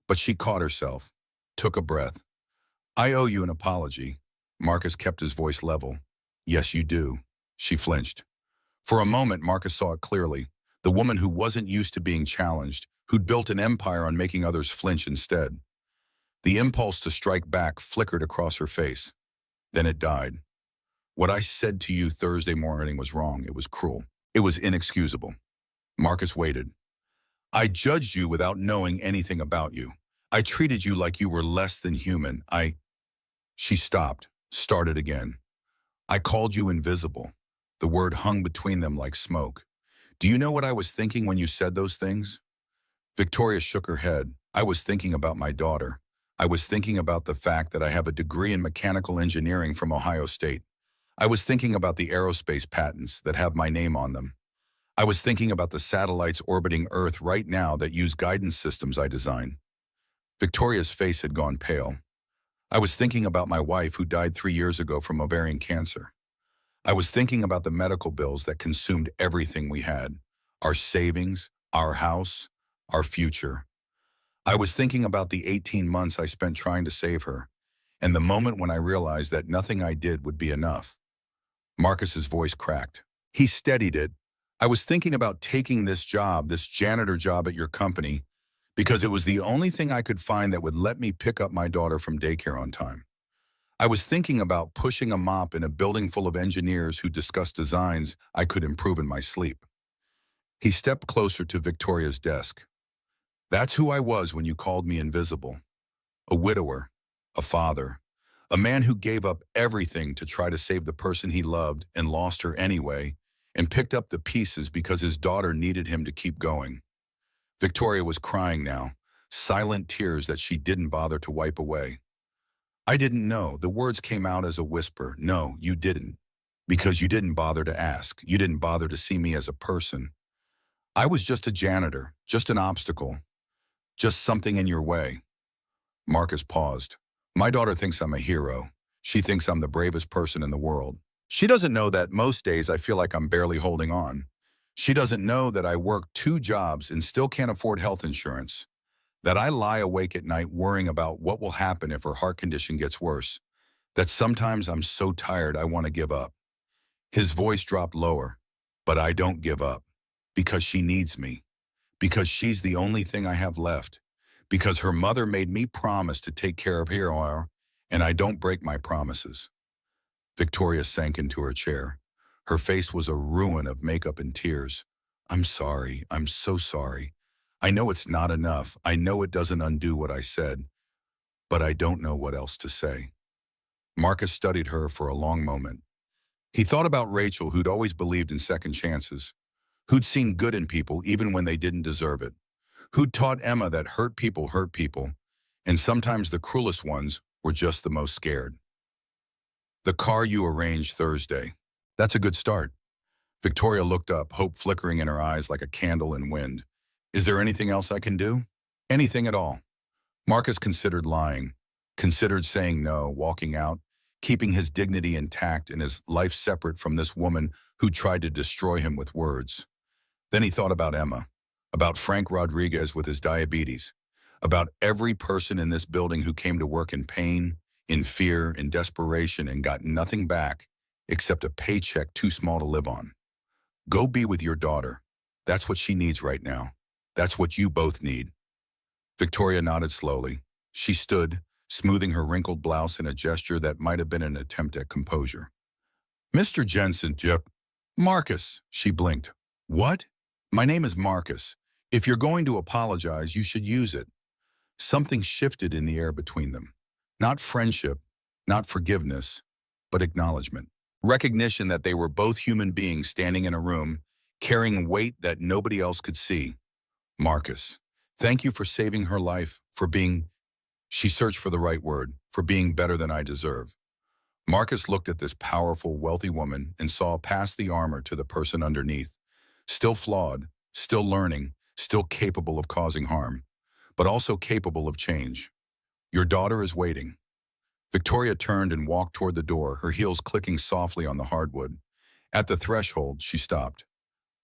S1: But she caught herself, took a breath. I owe you an apology. Marcus kept his voice level. Yes, you do. She flinched. For a moment, Marcus saw it clearly. The woman who wasn't used to being challenged, who'd built an empire on making others flinch instead. The impulse to strike back flickered across her face. Then it died. What I said to you Thursday morning was wrong. It was cruel. It was inexcusable. Marcus waited. I judged you without knowing anything about you. I treated you like you were less than human. She stopped, started again. I called you invisible. The word hung between them like smoke. Do you know what I was thinking when you said those things? Victoria shook her head. I was thinking about my daughter. I was thinking about the fact that I have a degree in mechanical engineering from Ohio State. I was thinking about the aerospace patents that have my name on them. I was thinking about the satellites orbiting Earth right now that use guidance systems I designed. Victoria's face had gone pale. I was thinking about my wife who died 3 years ago from ovarian cancer. I was thinking about the medical bills that consumed everything we had, our savings, our house, our future. I was thinking about the 18 months I spent trying to save her, and the moment when I realized that nothing I did would be enough. Marcus's voice cracked. He steadied it. I was thinking about taking this job, this janitor job at your company, because it was the only thing I could find that would let me pick up my daughter from daycare on time. I was thinking about pushing a mop in a building full of engineers who discussed designs I could improve in my sleep. He stepped closer to Victoria's desk. That's who I was when you called me invisible. A widower, a father, a man who gave up everything to try to save the person he loved and lost her anyway, and picked up the pieces because his daughter needed him to keep going. Victoria was crying now, silent tears that she didn't bother to wipe away. I didn't know. The words came out as a whisper. No, you didn't. Because you didn't bother to ask. You didn't bother to see me as a person. I was just a janitor, just an obstacle, just something in your way. Marcus paused. My daughter thinks I'm a hero. She thinks I'm the bravest person in the world. She doesn't know that most days I feel like I'm barely holding on. She doesn't know that I work 2 jobs and still can't afford health insurance. That I lie awake at night worrying about what will happen if her heart condition gets worse. That sometimes I'm so tired I want to give up. His voice dropped lower. But I don't give up. Because she needs me. Because she's the only thing I have left. Because her mother made me promise to take care of her, and I don't break my promises. Victoria sank into her chair. Her face was a ruin of makeup and tears. I'm sorry. I'm so sorry. I know it's not enough. I know it doesn't undo what I said. But I don't know what else to say. Marcus studied her for a long moment. He thought about Rachel, who'd always believed in second chances, who'd seen good in people even when they didn't deserve it, who taught Emma that hurt people, and sometimes the cruelest ones were just the most scared. The car you arranged Thursday. That's a good start. Victoria looked up, hope flickering in her eyes like a candle in wind. Is there anything else I can do? Anything at all. Marcus considered lying, considered saying no, walking out, keeping his dignity intact and his life separate from this woman who tried to destroy him with words. Then he thought about Emma, about Frank Rodriguez with his diabetes, about every person in this building who came to work in pain, in fear, in desperation, and got nothing back except a paycheck too small to live on. Go be with your daughter. That's what she needs right now. That's what you both need. Victoria nodded slowly. She stood, smoothing her wrinkled blouse in a gesture that might have been an attempt at composure. Mr. Jensen, yep. Marcus, she blinked. What? My name is Marcus. If you're going to apologize, you should use it. Something shifted in the air between them. Not friendship, not forgiveness, but acknowledgement. Recognition that they were both human beings standing in a room, carrying weight that nobody else could see. Marcus, thank you for saving her life, for being, she searched for the right word, for being better than I deserve. Marcus looked at this powerful, wealthy woman and saw past the armor to the person underneath. Still flawed, still learning, still capable of causing harm, but also capable of change. Your daughter is waiting. Victoria turned and walked toward the door, her heels clicking softly on the hardwood. At the threshold, she stopped.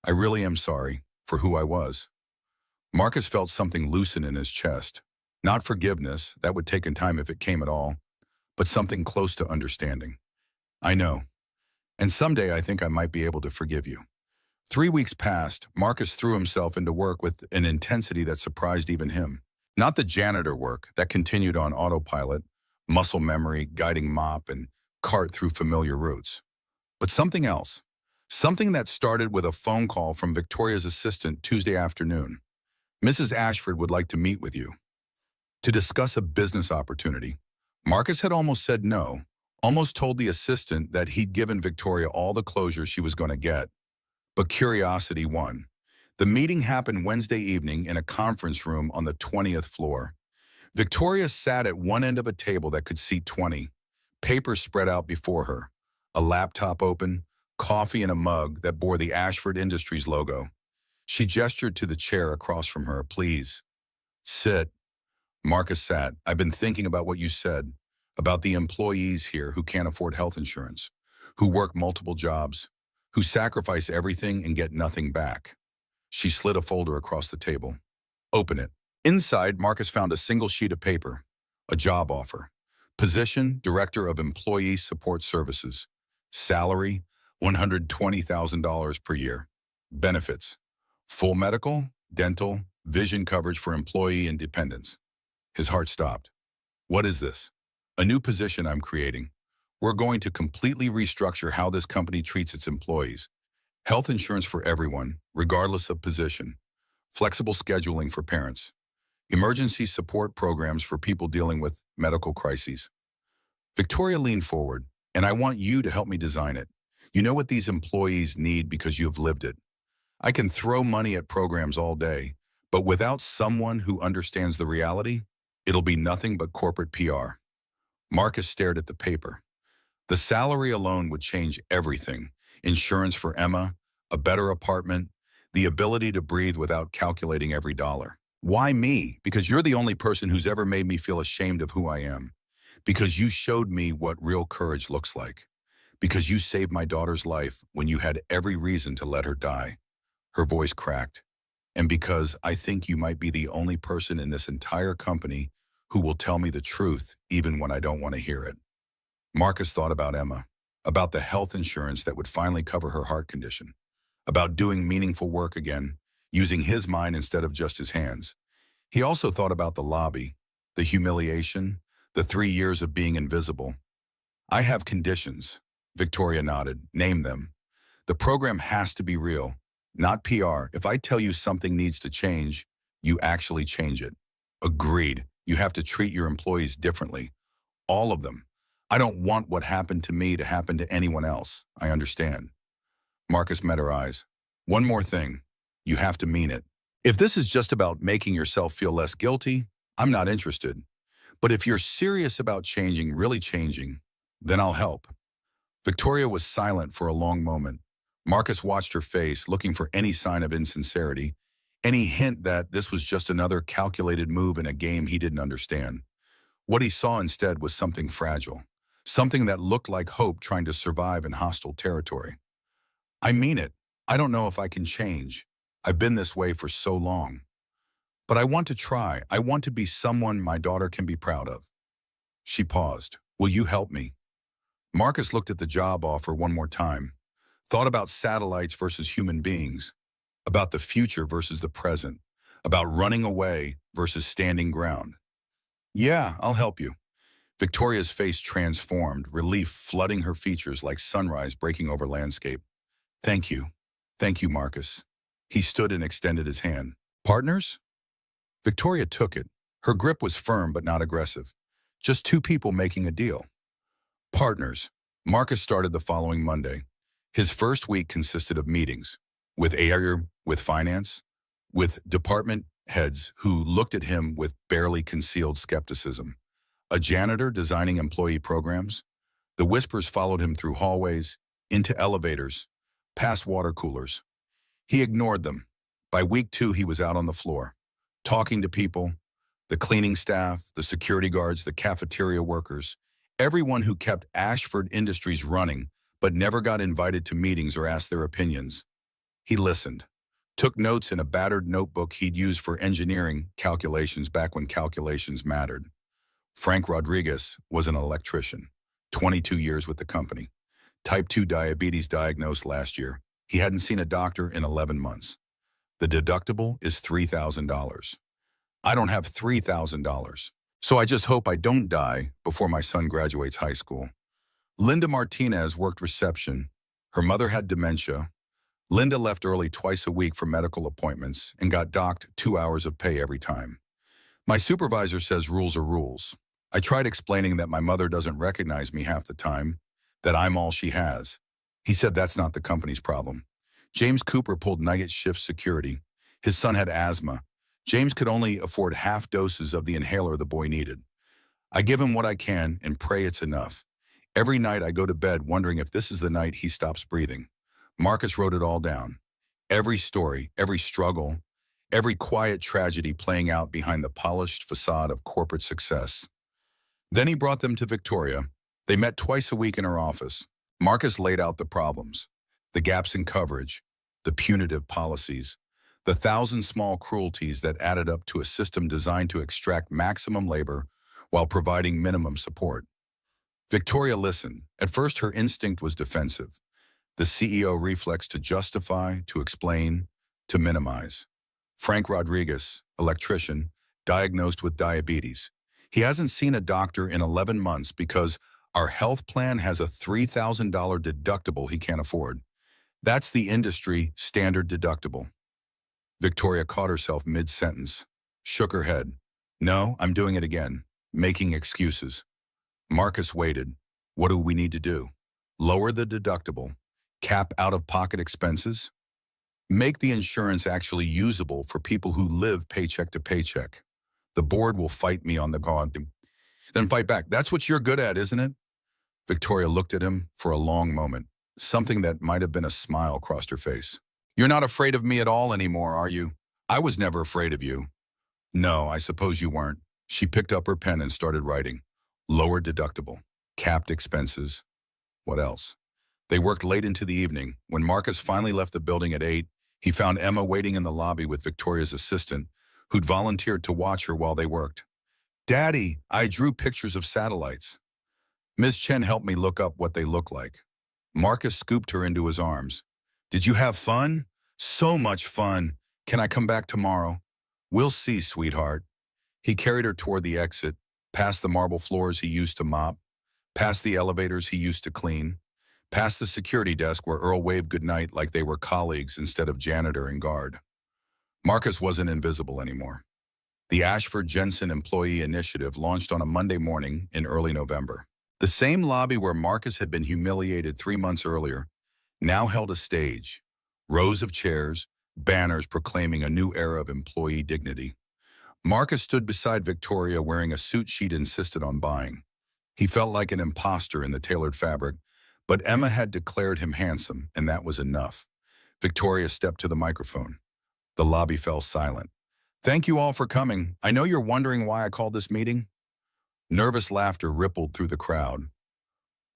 S1: I really am sorry for who I was. Marcus felt something loosen in his chest. Not forgiveness, that would take time if it came at all, but something close to understanding. I know. And someday I think I might be able to forgive you. 3 weeks passed, Marcus threw himself into work with an intensity that surprised even him. Not the janitor work that continued on autopilot, muscle memory, guiding mop, and cart through familiar routes. But something else. Something that started with a phone call from Victoria's assistant Tuesday afternoon. Mrs. Ashford would like to meet with you to discuss a business opportunity. Marcus had almost said no, almost told the assistant that he'd given Victoria all the closure she was going to get. But curiosity won. The meeting happened Wednesday evening in a conference room on the 20th floor. Victoria sat at one end of a table that could seat 20, papers spread out before her, a laptop open, coffee in a mug that bore the Ashford Industries logo. She gestured to the chair across from her. Please, sit. Marcus sat. I've been thinking about what you said, about the employees here who can't afford health insurance, who work multiple jobs, who sacrifice everything and get nothing back. She slid a folder across the table. Open it. Inside, Marcus found a single sheet of paper, a job offer. Position, Director of Employee Support Services. Salary, $120,000 per year. Benefits, full medical, dental, vision coverage for employee and dependents. His heart stopped. What is this? A new position I'm creating. We're going to completely restructure how this company treats its employees. Health insurance for everyone, regardless of position. Flexible scheduling for parents. Emergency support programs for people dealing with medical crises. Victoria leaned forward, and I want you to help me design it. You know what these employees need because you've lived it. I can throw money at programs all day, but without someone who understands the reality, it'll be nothing but corporate PR. Marcus stared at the paper. The salary alone would change everything. Insurance for Emma, a better apartment, the ability to breathe without calculating every dollar. Why me? Because you're the only person who's ever made me feel ashamed of who I am. Because you showed me what real courage looks like. Because you saved my daughter's life when you had every reason to let her die. Her voice cracked. And because I think you might be the only person in this entire company who will tell me the truth even when I don't want to hear it. Marcus thought about Emma, about the health insurance that would finally cover her heart condition, about doing meaningful work again, using his mind instead of just his hands. He also thought about the lobby, the humiliation, the 3 years of being invisible. I have conditions. Victoria nodded. Name them. The program has to be real, not PR. If I tell you something needs to change, you actually change it. Agreed. You have to treat your employees differently. All of them. I don't want what happened to me to happen to anyone else. I understand. Marcus met her eyes. One more thing. You have to mean it. If this is just about making yourself feel less guilty, I'm not interested. But if you're serious about changing, really changing, then I'll help. Victoria was silent for a long moment. Marcus watched her face, looking for any sign of insincerity, any hint that this was just another calculated move in a game he didn't understand. What he saw instead was something fragile, something that looked like hope trying to survive in hostile territory. I mean it. I don't know if I can change. I've been this way for so long. But I want to try. I want to be someone my daughter can be proud of. She paused. Will you help me? Marcus looked at the job offer one more time, thought about satellites versus human beings, about the future versus the present, about running away versus standing ground. Yeah, I'll help you. Victoria's face transformed, relief flooding her features like sunrise breaking over landscape. Thank you. Thank you, Marcus. He stood and extended his hand. Partners? Victoria took it. Her grip was firm but not aggressive. Just two people making a deal. Partners. Marcus started the following Monday. His first week consisted of meetings with AR, with finance, with department heads who looked at him with barely concealed skepticism. A janitor designing employee programs. The whispers followed him through hallways, into elevators, past water coolers. He ignored them. By week 2, he was out on the floor, talking to people, the cleaning staff, the security guards, the cafeteria workers, everyone who kept Ashford Industries running but never got invited to meetings or asked their opinions. He listened, took notes in a battered notebook he'd used for engineering calculations back when calculations mattered. Frank Rodriguez was an electrician, 22 years with the company. Type 2 diabetes diagnosed last year. He hadn't seen a doctor in 11 months. The deductible is $3,000. I don't have $3,000, so I just hope I don't die before my son graduates high school. Linda Martinez worked reception. Her mother had dementia. Linda left early twice a week for medical appointments and got docked 2 hours of pay every time. My supervisor says rules are rules. I tried explaining that my mother doesn't recognize me half the time, that I'm all she has. He said that's not the company's problem. James Cooper pulled night shift security. His son had asthma. James could only afford half doses of the inhaler the boy needed. I give him what I can and pray it's enough. Every night I go to bed wondering if this is the night he stops breathing. Marcus wrote it all down. Every story, every struggle, every quiet tragedy playing out behind the polished facade of corporate success. Then he brought them to Victoria. They met twice a week in her office. Marcus laid out the problems, the gaps in coverage, the punitive policies, the 1,000 small cruelties that added up to a system designed to extract maximum labor while providing minimum support. Victoria listened. At first, her instinct was defensive. The CEO reflex to justify, to explain, to minimize. Frank Rodriguez, electrician, diagnosed with diabetes. He hasn't seen a doctor in 11 months because our health plan has a $3,000 deductible he can't afford. That's the industry standard deductible. Victoria caught herself mid-sentence, shook her head. No, I'm doing it again, making excuses. Marcus waited. What do we need to do? Lower the deductible, cap out-of-pocket expenses, make the insurance actually usable for people who live paycheck to paycheck. The board will fight me on the ground. Then fight back. That's what you're good at, isn't it? Victoria looked at him for a long moment. Something that might have been a smile crossed her face. You're not afraid of me at all anymore, are you? I was never afraid of you. No, I suppose you weren't. She picked up her pen and started writing. Lower deductible, capped expenses. What else? They worked late into the evening. When Marcus finally left the building at 8, he found Emma waiting in the lobby with Victoria's assistant, who'd volunteered to watch her while they worked. Daddy, I drew pictures of satellites. Ms. Chen helped me look up what they look like. Marcus scooped her into his arms. Did you have fun? So much fun. Can I come back tomorrow? We'll see, sweetheart. He carried her toward the exit, past the marble floors he used to mop, past the elevators he used to clean, past the security desk where Earl waved goodnight like they were colleagues instead of janitor and guard. Marcus wasn't invisible anymore. The Ashford Jensen Employee Initiative launched on a Monday morning in early November. The same lobby where Marcus had been humiliated 3 months earlier now held a stage, rows of chairs, banners proclaiming a new era of employee dignity. Marcus stood beside Victoria wearing a suit she'd insisted on buying. He felt like an imposter in the tailored fabric, but Emma had declared him handsome, and that was enough. Victoria stepped to the microphone. The lobby fell silent. "Thank you all for coming. I know you're wondering why I called this meeting." Nervous laughter rippled through the crowd.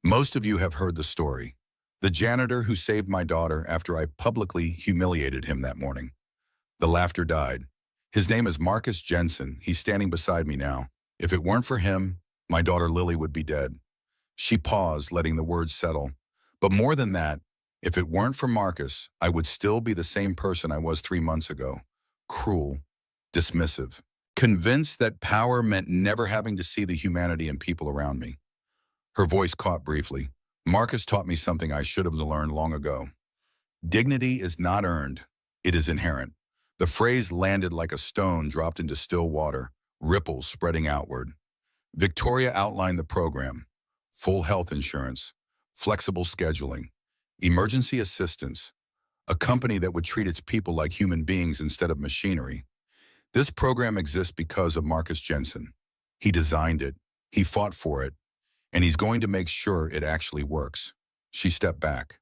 S1: Most of you have heard the story. The janitor who saved my daughter after I publicly humiliated him that morning. The laughter died. His name is Marcus Jensen. He's standing beside me now. If it weren't for him, my daughter Lily would be dead. She paused, letting the words settle. But more than that, if it weren't for Marcus, I would still be the same person I was 3 months ago. Cruel, dismissive, convinced that power meant never having to see the humanity in people around me. Her voice caught briefly. Marcus taught me something I should have learned long ago. Dignity is not earned. It is inherent. The phrase landed like a stone dropped into still water, ripples spreading outward. Victoria outlined the program: full health insurance, flexible scheduling, emergency assistance, a company that would treat its people like human beings instead of machinery. This program exists because of Marcus Jensen. He designed it, he fought for it, and he's going to make sure it actually works. She stepped back.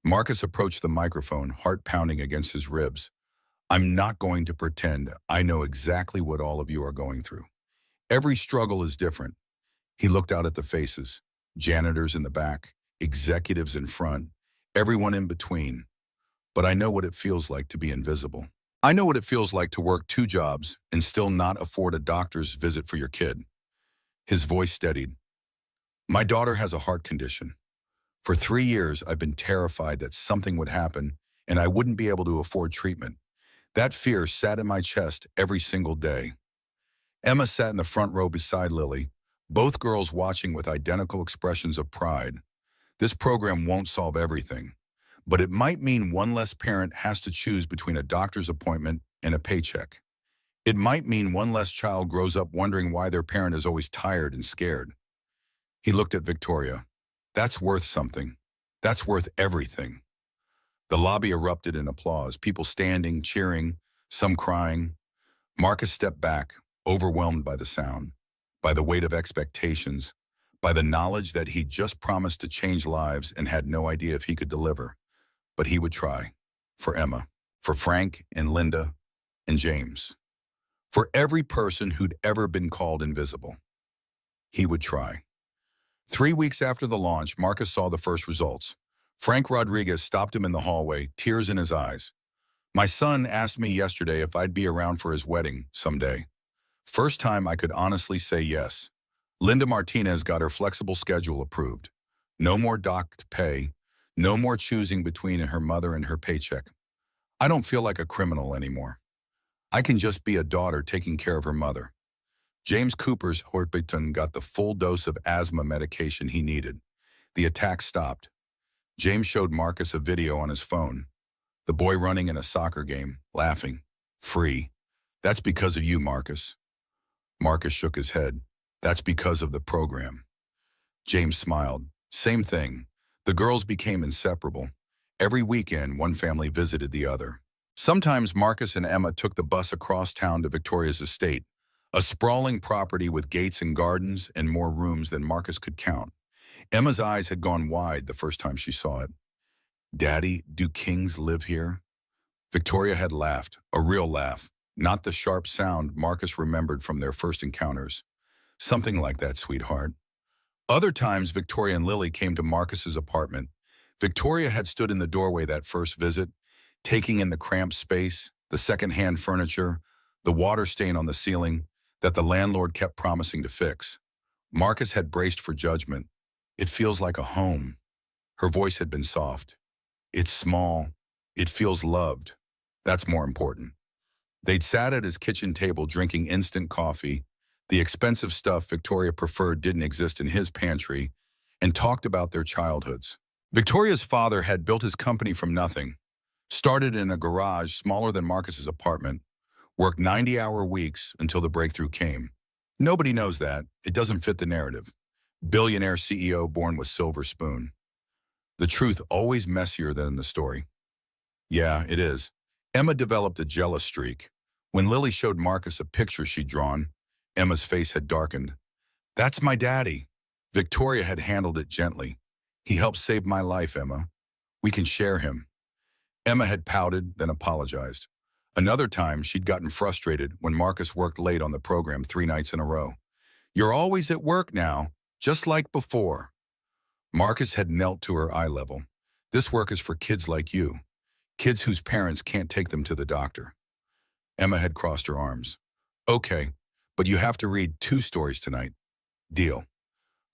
S1: Marcus approached the microphone, heart pounding against his ribs. "I'm not going to pretend I know exactly what all of you are going through. Every struggle is different." He looked out at the faces, janitors in the back, executives in front, everyone in between. "But I know what it feels like to be invisible. I know what it feels like to work 2 jobs and still not afford a doctor's visit for your kid." His voice steadied. "My daughter has a heart condition. For 3 years, I've been terrified that something would happen and I wouldn't be able to afford treatment. That fear sat in my chest every single day." Emma sat in the front row beside Lily, both girls watching with identical expressions of pride. This program won't solve everything, but it might mean one less parent has to choose between a doctor's appointment and a paycheck. It might mean one less child grows up wondering why their parent is always tired and scared. He looked at Victoria. "That's worth something. That's worth everything." The lobby erupted in applause, people standing, cheering, some crying. Marcus stepped back, overwhelmed by the sound, by the weight of expectations, by the knowledge that he'd just promised to change lives and had no idea if he could deliver. But he would try. For Emma, for Frank and Linda and James, for every person who'd ever been called invisible. He would try. 3 weeks after the launch, Marcus saw the first results. Frank Rodriguez stopped him in the hallway, tears in his eyes. "My son asked me yesterday if I'd be around for his wedding someday. First time I could honestly say yes." Linda Martinez got her flexible schedule approved. No more docked pay, no more choosing between her mother and her paycheck. "I don't feel like a criminal anymore. I can just be a daughter taking care of her mother." James Cooper's Horbiton got the full dose of asthma medication he needed. The attack stopped. James showed Marcus a video on his phone. The boy running in a soccer game, laughing. "Free. That's because of you, Marcus." Marcus shook his head. "That's because of the program." James smiled. "Same thing. The girls became inseparable. Every weekend, one family visited the other. Sometimes Marcus and Emma took the bus across town to Victoria's estate, a sprawling property with gates and gardens and more rooms than Marcus could count. Emma's eyes had gone wide the first time she saw it. "Daddy, do kings live here?" Victoria had laughed, a real laugh, not the sharp sound Marcus remembered from their first encounters. "Something like that, sweetheart." Other times, Victoria and Lily came to Marcus's apartment. Victoria had stood in the doorway that first visit, taking in the cramped space, the second-hand furniture, the water stain on the ceiling that the landlord kept promising to fix. Marcus had braced for judgment. "It feels like a home." Her voice had been soft. "It's small. It feels loved. That's more important." They'd sat at his kitchen table drinking instant coffee. The expensive stuff Victoria preferred didn't exist in his pantry, and talked about their childhoods. Victoria's father had built his company from nothing, started in a garage smaller than Marcus's apartment, worked 90-hour weeks until the breakthrough came. Nobody knows that. It doesn't fit the narrative. Billionaire CEO born with silver spoon. The truth always messier than the story. Yeah, it is. Emma developed a jealous streak. When Lily showed Marcus a picture she'd drawn, Emma's face had darkened. "That's my daddy." Victoria had handled it gently. "He helped save my life, Emma. We can share him." Emma had pouted, then apologized. Another time, she'd gotten frustrated when Marcus worked late on the program 3 nights in a row. "You're always at work now, just like before." Marcus had knelt to her eye level. "This work is for kids like you, kids whose parents can't take them to the doctor." Emma had crossed her arms. "Okay, but you have to read 2 stories tonight." "Deal."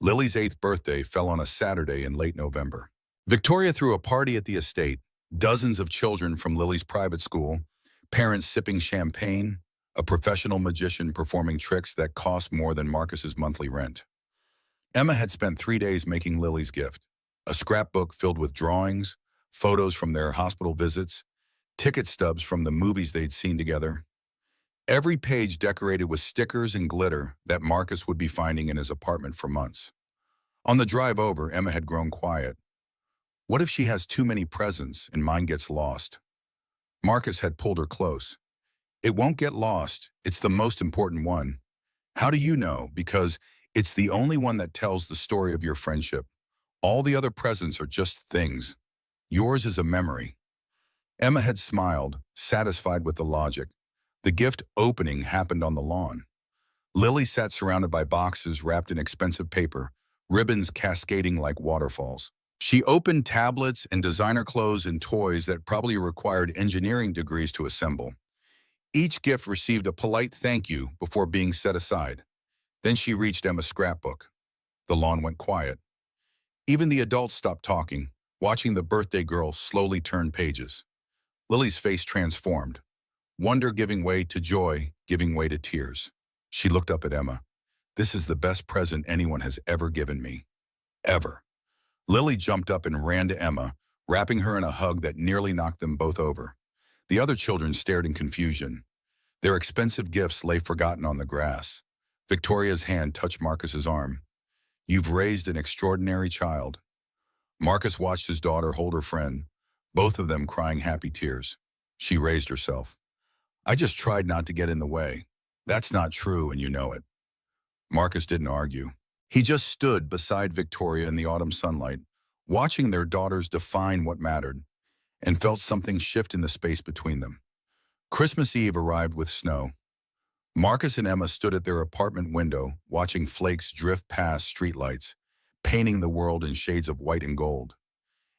S1: Lily's 8th birthday fell on a Saturday in late November. Victoria threw a party at the estate, dozens of children from Lily's private school, parents sipping champagne, a professional magician performing tricks that cost more than Marcus's monthly rent. Emma had spent 3 days making Lily's gift, a scrapbook filled with drawings, photos from their hospital visits, ticket stubs from the movies they'd seen together. Every page decorated with stickers and glitter that Marcus would be finding in his apartment for months. On the drive over, Emma had grown quiet. What if she has too many presents and mine gets lost? Marcus had pulled her close. "It won't get lost. It's the most important one." "How do you know?" "Because it's the only one that tells the story of your friendship. All the other presents are just things. Yours is a memory." Emma had smiled, satisfied with the logic. The gift opening happened on the lawn. Lily sat surrounded by boxes wrapped in expensive paper, ribbons cascading like waterfalls. She opened tablets and designer clothes and toys that probably required engineering degrees to assemble. Each gift received a polite thank you before being set aside. Then she reached Emma's scrapbook. The lawn went quiet. Even the adults stopped talking, watching the birthday girl slowly turn pages. Lily's face transformed, wonder giving way to joy, giving way to tears. She looked up at Emma. "This is the best present anyone has ever given me. Ever." Lily jumped up and ran to Emma, wrapping her in a hug that nearly knocked them both over. The other children stared in confusion. Their expensive gifts lay forgotten on the grass. Victoria's hand touched Marcus's arm. "You've raised an extraordinary child." Marcus watched his daughter hold her friend, both of them crying happy tears. She raised herself. "I just tried not to get in the way." "That's not true, and you know it." Marcus didn't argue. He just stood beside Victoria in the autumn sunlight, watching their daughters define what mattered, and felt something shift in the space between them. Christmas Eve arrived with snow. Marcus and Emma stood at their apartment window, watching flakes drift past streetlights, painting the world in shades of white and gold.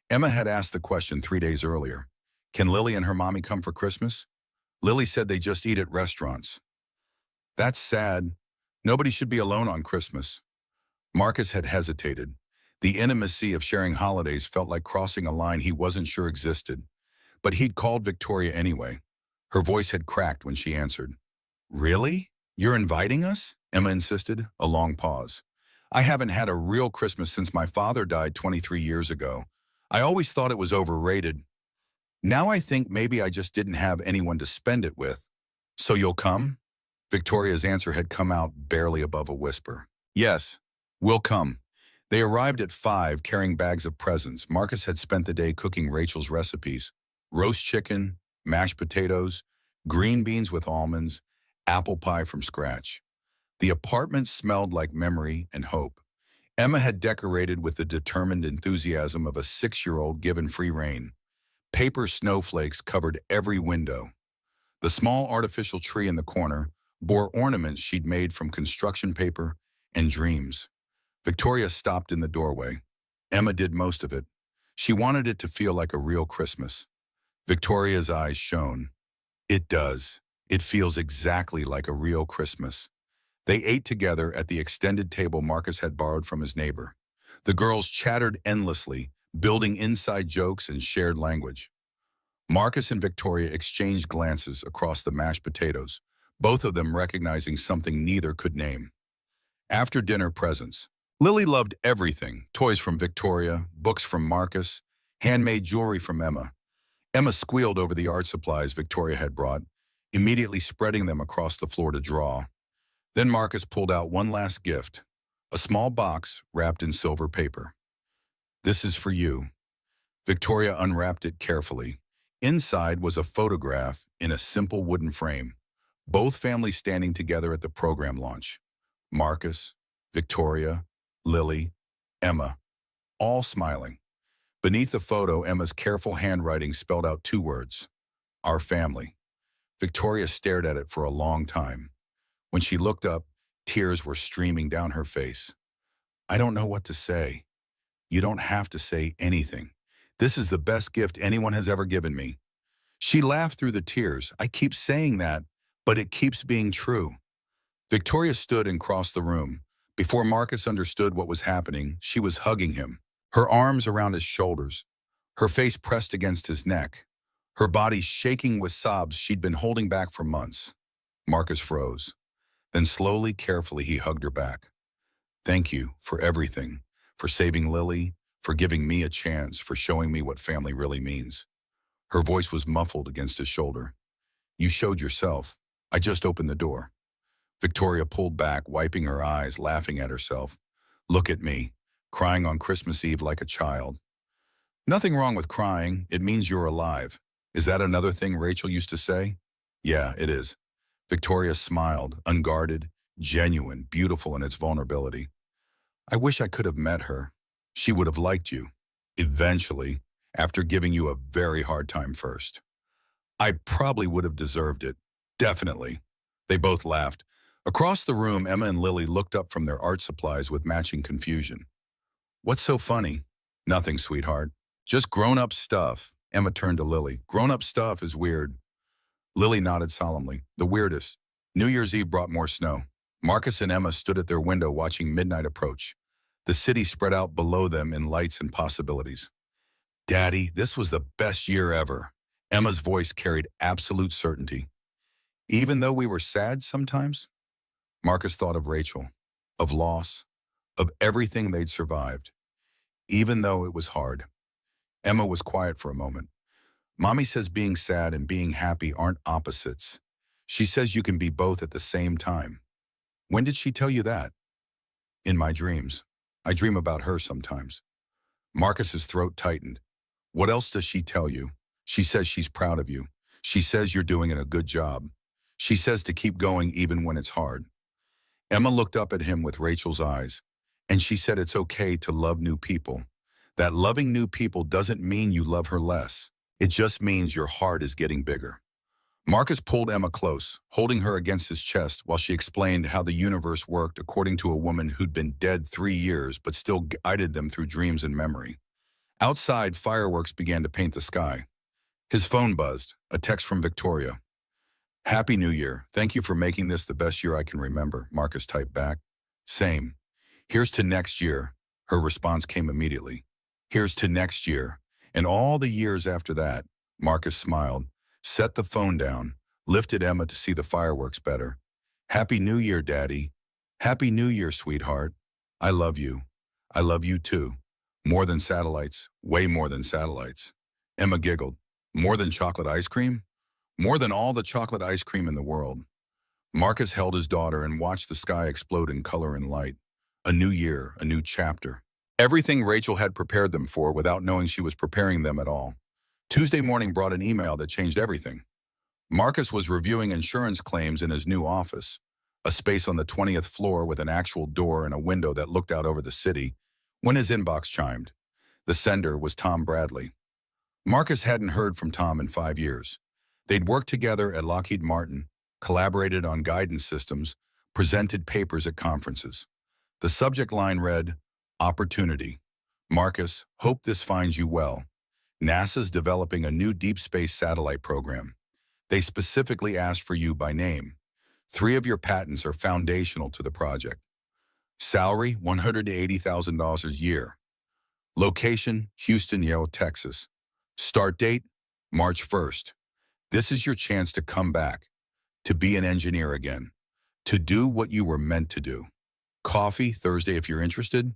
S1: Emma had asked the question 3 days earlier. Can Lily and her mommy come for Christmas? Lily said they just eat at restaurants. That's sad. Nobody should be alone on Christmas. Marcus had hesitated. The intimacy of sharing holidays felt like crossing a line he wasn't sure existed. But he'd called Victoria anyway. Her voice had cracked when she answered. Really? You're inviting us? Emma insisted, a long pause. I haven't had a real Christmas since my father died 23 years ago. I always thought it was overrated. Now I think maybe I just didn't have anyone to spend it with. So you'll come? Victoria's answer had come out barely above a whisper. Yes, we'll come. They arrived at 5 carrying bags of presents. Marcus had spent the day cooking Rachel's recipes. Roast chicken, mashed potatoes, green beans with almonds, apple pie from scratch. The apartment smelled like memory and hope. Emma had decorated with the determined enthusiasm of a 6-year-old given free rein. Paper snowflakes covered every window. The small artificial tree in the corner bore ornaments she'd made from construction paper and dreams. Victoria stopped in the doorway. Emma did most of it. She wanted it to feel like a real Christmas. Victoria's eyes shone. It does. It feels exactly like a real Christmas. They ate together at the extended table Marcus had borrowed from his neighbor. The girls chattered endlessly, building inside jokes and shared language. Marcus and Victoria exchanged glances across the mashed potatoes, both of them recognizing something neither could name. After dinner, presents. Lily loved everything, toys from Victoria, books from Marcus, handmade jewelry from Emma. Emma squealed over the art supplies Victoria had brought, immediately spreading them across the floor to draw. Then Marcus pulled out one last gift, a small box wrapped in silver paper. This is for you. Victoria unwrapped it carefully. Inside was a photograph in a simple wooden frame. Both families standing together at the program launch. Marcus, Victoria, Lily, Emma, all smiling. Beneath the photo, Emma's careful handwriting spelled out two words: our family. Victoria stared at it for a long time. When she looked up, tears were streaming down her face. I don't know what to say. You don't have to say anything. This is the best gift anyone has ever given me. She laughed through the tears. I keep saying that, but it keeps being true. Victoria stood and crossed the room. Before Marcus understood what was happening, she was hugging him, her arms around his shoulders, her face pressed against his neck, her body shaking with sobs she'd been holding back for months. Marcus froze. Then slowly, carefully, he hugged her back. Thank you for everything, for saving Lily, for giving me a chance, for showing me what family really means. Her voice was muffled against his shoulder. You showed yourself. I just opened the door. Victoria pulled back, wiping her eyes, laughing at herself. Look at me, crying on Christmas Eve like a child. Nothing wrong with crying. It means you're alive. Is that another thing Rachel used to say? Yeah, it is. Victoria smiled, unguarded, genuine, beautiful in its vulnerability. I wish I could have met her. She would have liked you. Eventually, after giving you a very hard time first. I probably would have deserved it. Definitely. They both laughed. Across the room, Emma and Lily looked up from their art supplies with matching confusion. What's so funny? Nothing, sweetheart. Just grown-up stuff. Emma turned to Lily. Grown-up stuff is weird. Lily nodded solemnly. The weirdest. New Year's Eve brought more snow. Marcus and Emma stood at their window watching midnight approach. The city spread out below them in lights and possibilities. Daddy, this was the best year ever. Emma's voice carried absolute certainty. Even though we were sad sometimes? Marcus thought of Rachel, of loss, of everything they'd survived. Even though it was hard. Emma was quiet for a moment. Mommy says being sad and being happy aren't opposites. She says you can be both at the same time. When did she tell you that? In my dreams. I dream about her sometimes. Marcus's throat tightened. What else does she tell you? She says she's proud of you. She says you're doing a good job. She says to keep going even when it's hard. Emma looked up at him with Rachel's eyes, and she said it's okay to love new people. That loving new people doesn't mean you love her less. It just means your heart is getting bigger. Marcus pulled Emma close, holding her against his chest while she explained how the universe worked according to a woman who'd been dead 3 years but still guided them through dreams and memory. Outside, fireworks began to paint the sky. His phone buzzed, a text from Victoria. Happy New Year. Thank you for making this the best year I can remember, Marcus typed back. Same. Here's to next year. Her response came immediately. Here's to next year. And all the years after that. Marcus smiled, set the phone down, lifted Emma to see the fireworks better. Happy New Year, Daddy. Happy New Year, sweetheart. I love you. I love you too. More than satellites, way more than satellites. Emma giggled. More than chocolate ice cream? More than all the chocolate ice cream in the world. Marcus held his daughter and watched the sky explode in color and light. A new year, a new chapter. Everything Rachel had prepared them for without knowing she was preparing them at all. Tuesday morning brought an email that changed everything. Marcus was reviewing insurance claims in his new office, a space on the 20th floor with an actual door and a window that looked out over the city, when his inbox chimed. The sender was Tom Bradley. Marcus hadn't heard from Tom in 5 years. They'd worked together at Lockheed Martin, collaborated on guidance systems, presented papers at conferences. The subject line read, Opportunity. Marcus, hope this finds you well. NASA's developing a new deep space satellite program. They specifically asked for you by name. 3 of your patents are foundational to the project. Salary, $180,000 a year. Location, Houston, Texas. Start date, March 1st. This is your chance to come back, to be an engineer again, to do what you were meant to do. Coffee, Thursday if you're interested.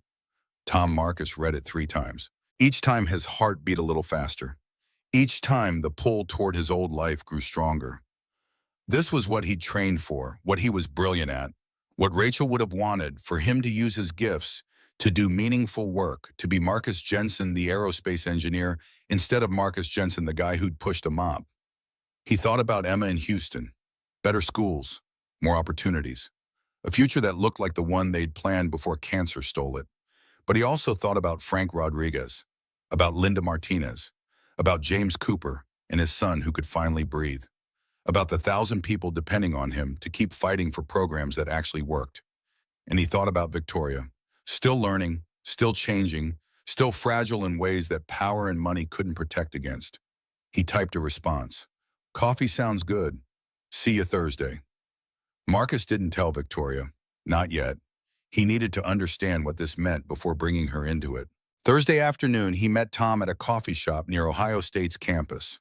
S1: Tom Marcus read it 3 times. Each time his heart beat a little faster. Each time the pull toward his old life grew stronger. This was what he'd trained for, what he was brilliant at, what Rachel would have wanted, for him to use his gifts, to do meaningful work, to be Marcus Jensen, the aerospace engineer, instead of Marcus Jensen, the guy who'd pushed a mob. He thought about Emma in Houston, better schools, more opportunities, a future that looked like the one they'd planned before cancer stole it. But he also thought about Frank Rodriguez, about Linda Martinez, about James Cooper and his son who could finally breathe, about the 1,000 people depending on him to keep fighting for programs that actually worked. And he thought about Victoria, still learning, still changing, still fragile in ways that power and money couldn't protect against. He typed a response. Coffee sounds good. See you Thursday. Marcus didn't tell Victoria. Not yet. He needed to understand what this meant before bringing her into it. Thursday afternoon, he met Tom at a coffee shop near Ohio State's campus.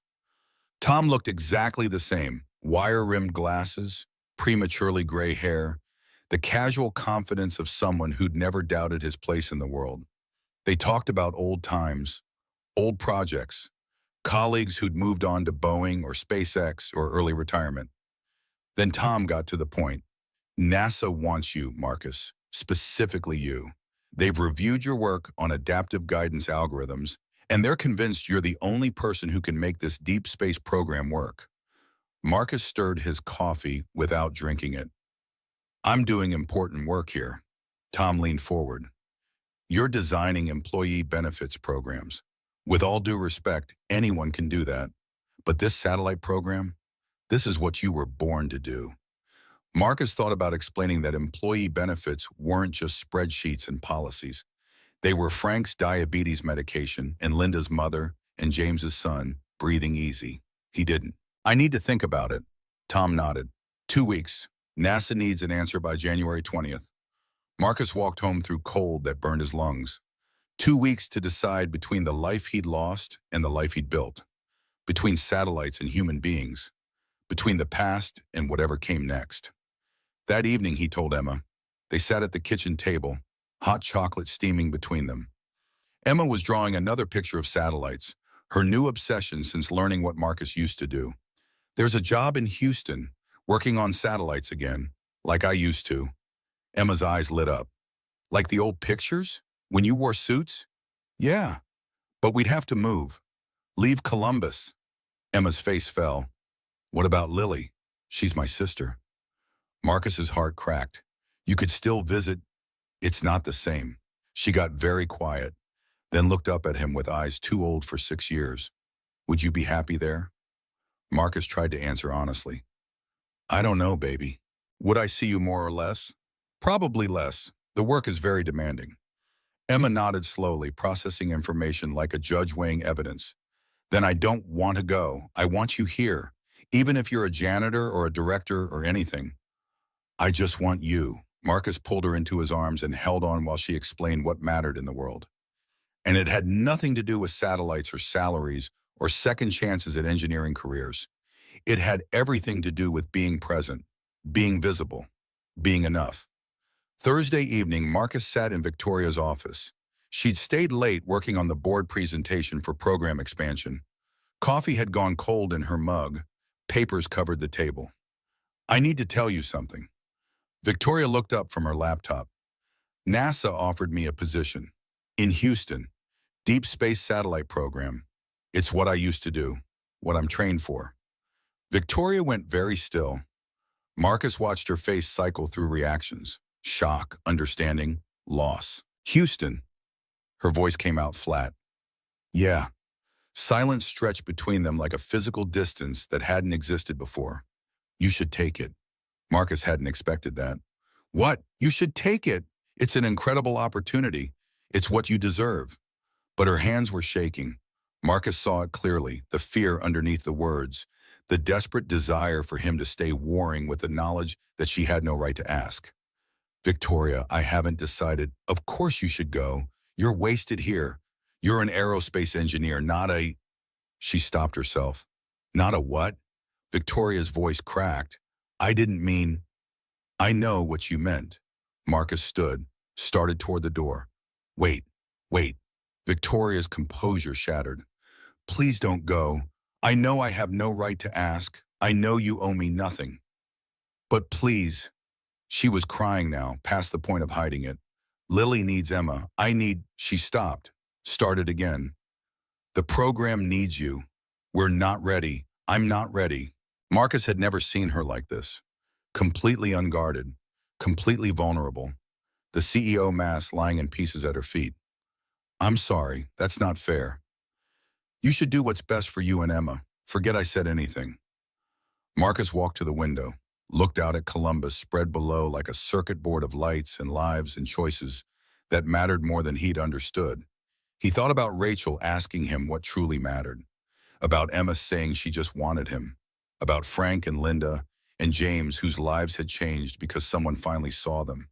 S1: Tom looked exactly the same. Wire-rimmed glasses, prematurely gray hair, the casual confidence of someone who'd never doubted his place in the world. They talked about old times, old projects, colleagues who'd moved on to Boeing or SpaceX or early retirement. Then Tom got to the point. NASA wants you, Marcus, specifically you. They've reviewed your work on adaptive guidance algorithms, and they're convinced you're the only person who can make this deep space program work. Marcus stirred his coffee without drinking it. I'm doing important work here. Tom leaned forward. You're designing employee benefits programs. With all due respect, anyone can do that. But this satellite program, this is what you were born to do. Marcus thought about explaining that employee benefits weren't just spreadsheets and policies. They were Frank's diabetes medication and Linda's mother and James's son breathing easy. He didn't. I need to think about it. Tom nodded. 2 weeks. NASA needs an answer by January 20th. Marcus walked home through cold that burned his lungs. 2 weeks to decide between the life he'd lost and the life he'd built. Between satellites and human beings. Between the past and whatever came next. That evening, he told Emma, they sat at the kitchen table, hot chocolate steaming between them. Emma was drawing another picture of satellites, her new obsession since learning what Marcus used to do. There's a job in Houston, working on satellites again, like I used to. Emma's eyes lit up. Like the old pictures? When you wore suits? Yeah, but we'd have to move. Leave Columbus. Emma's face fell. What about Lily? She's my sister. Marcus's heart cracked. You could still visit. It's not the same. She got very quiet, then looked up at him with eyes too old for 6 years. Would you be happy there? Marcus tried to answer honestly. I don't know, baby. Would I see you more or less? Probably less. The work is very demanding. Emma nodded slowly, processing information like a judge weighing evidence. Then I don't want to go. I want you here, even if you're a janitor or a director or anything. I just want you. Marcus pulled her into his arms and held on while she explained what mattered in the world. And it had nothing to do with satellites or salaries or second chances at engineering careers. It had everything to do with being present, being visible, being enough. Thursday evening, Marcus sat in Victoria's office. She'd stayed late working on the board presentation for program expansion. Coffee had gone cold in her mug. Papers covered the table. I need to tell you something. Victoria looked up from her laptop. NASA offered me a position. In Houston. Deep Space Satellite Program. It's what I used to do. What I'm trained for. Victoria went very still. Marcus watched her face cycle through reactions. Shock, understanding, loss. Houston. Her voice came out flat. Yeah. Silence stretched between them like a physical distance that hadn't existed before. You should take it. Marcus hadn't expected that. What? You should take it. It's an incredible opportunity. It's what you deserve. But her hands were shaking. Marcus saw it clearly, the fear underneath the words, the desperate desire for him to stay warring with the knowledge that she had no right to ask. Victoria, I haven't decided. Of course you should go. You're wasted here. You're an aerospace engineer, not a... She stopped herself. Not a what? Victoria's voice cracked. I didn't mean... I know what you meant. Marcus stood, started toward the door. Wait. Victoria's composure shattered. Please don't go. I know I have no right to ask. I know you owe me nothing. But please... She was crying now, past the point of hiding it. Lily needs Emma. She stopped, started again. The program needs you. We're not ready. I'm not ready. Marcus had never seen her like this. Completely unguarded, completely vulnerable. The CEO mask lying in pieces at her feet. I'm sorry, that's not fair. You should do what's best for you and Emma. Forget I said anything. Marcus walked to the window, looked out at Columbus spread below like a circuit board of lights and lives and choices that mattered more than he'd understood. He thought about Rachel asking him what truly mattered, about Emma saying she just wanted him, about Frank and Linda and James whose lives had changed because someone finally saw them,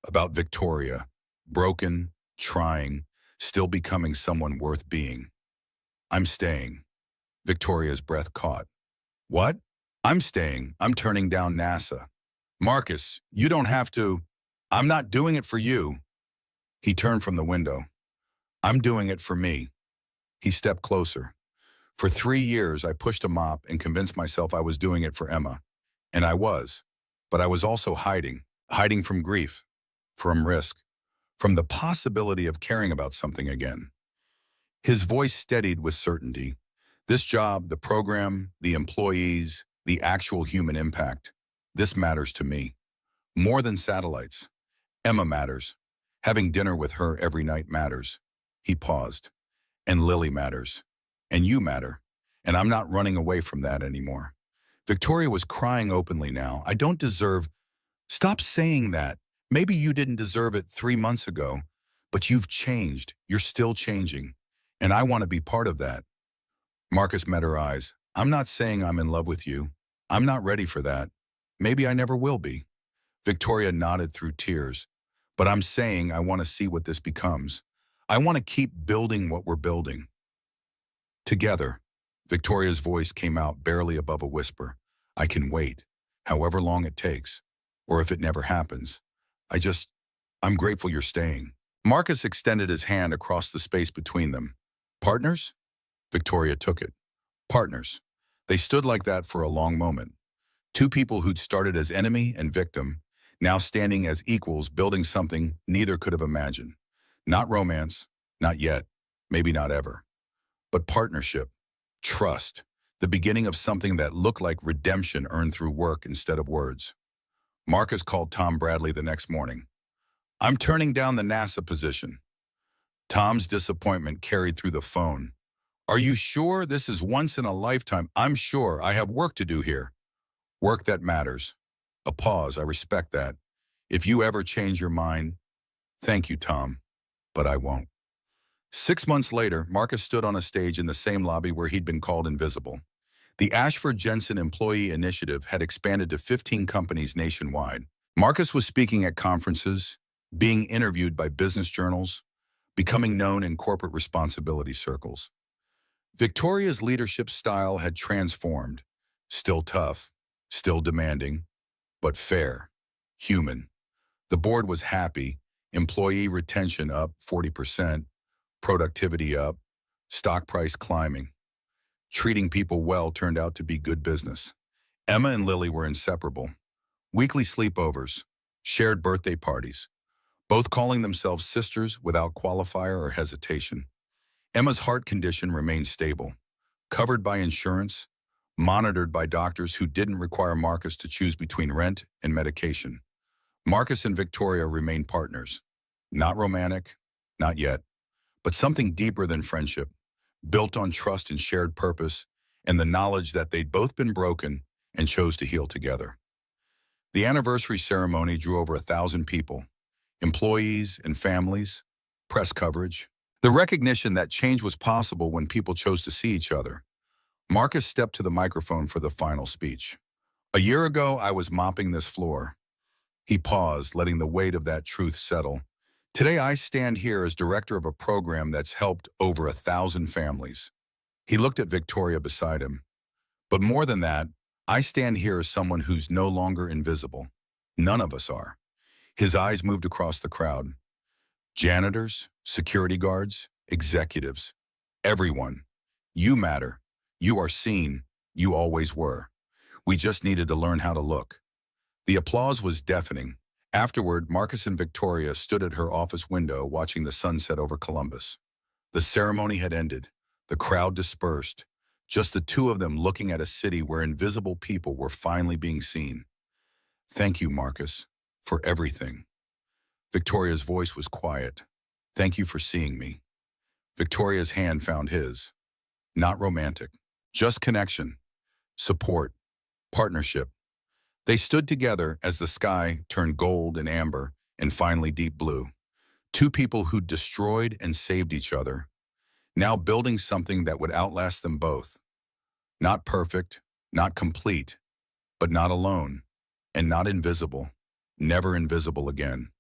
S1: about Victoria, broken, trying, still becoming someone worth being. I'm staying. Victoria's breath caught. What? I'm staying. I'm turning down NASA. Marcus, you don't have to. I'm not doing it for you. He turned from the window. I'm doing it for me. He stepped closer. For 3 years, I pushed a mop and convinced myself I was doing it for Emma. And I was. But I was also hiding from grief, from risk, from the possibility of caring about something again. His voice steadied with certainty. This job, the program, the employees, the actual human impact. This matters to me. More than satellites. Emma matters. Having dinner with her every night matters. He paused. And Lily matters. And you matter. And I'm not running away from that anymore. Victoria was crying openly now. I don't deserve... Stop saying that. Maybe you didn't deserve it 3 months ago, but you've changed. You're still changing. And I want to be part of that. Marcus met her eyes. I'm not saying I'm in love with you. I'm not ready for that. Maybe I never will be. Victoria nodded through tears. But I'm saying I want to see what this becomes. I want to keep building what we're building. Together. Victoria's voice came out barely above a whisper. I can wait, however long it takes. Or if it never happens. I'm grateful you're staying. Marcus extended his hand across the space between them. Partners? Victoria took it. Partners. They stood like that for a long moment. Two people who'd started as enemy and victim, now standing as equals, building something neither could have imagined. Not romance, not yet, maybe not ever. But partnership, trust, the beginning of something that looked like redemption earned through work instead of words. Marcus called Tom Bradley the next morning. I'm turning down the NASA position. Tom's disappointment carried through the phone. Are you sure this is once in a lifetime? I'm sure. I have work to do here. Work that matters. A pause. I respect that. If you ever change your mind, thank you, Tom, but I won't. 6 months later, Marcus stood on a stage in the same lobby where he'd been called invisible. The Ashford Jensen Employee Initiative had expanded to 15 companies nationwide. Marcus was speaking at conferences, being interviewed by business journals, becoming known in corporate responsibility circles. Victoria's leadership style had transformed, still tough, still demanding, but fair, human. The board was happy, employee retention up 40%, productivity up, stock price climbing. Treating people well turned out to be good business. Emma and Lily were inseparable. Weekly sleepovers, shared birthday parties, both calling themselves sisters without qualifier or hesitation. Emma's heart condition remained stable, covered by insurance, monitored by doctors who didn't require Marcus to choose between rent and medication. Marcus and Victoria remained partners. Not romantic, not yet, but something deeper than friendship, built on trust and shared purpose, and the knowledge that they'd both been broken and chose to heal together. The anniversary ceremony drew over 1,000 people, employees and families, press coverage, the recognition that change was possible when people chose to see each other. Marcus stepped to the microphone for the final speech. A year ago, I was mopping this floor. He paused, letting the weight of that truth settle. Today, I stand here as director of a program that's helped over 1,000 families. He looked at Victoria beside him. But more than that, I stand here as someone who's no longer invisible. None of us are. His eyes moved across the crowd. Janitors, security guards, executives, everyone. You matter. You are seen. You always were. We just needed to learn how to look. The applause was deafening. Afterward, Marcus and Victoria stood at her office window watching the sunset over Columbus. The ceremony had ended. The crowd dispersed. Just the two of them looking at a city where invisible people were finally being seen. Thank you, Marcus, for everything. Victoria's voice was quiet. Thank you for seeing me. Victoria's hand found his. Not romantic. Just connection, support, partnership. They stood together as the sky turned gold and amber and finally deep blue. Two people who destroyed and saved each other, now building something that would outlast them both. Not perfect, not complete, but not alone, and not invisible, never invisible again.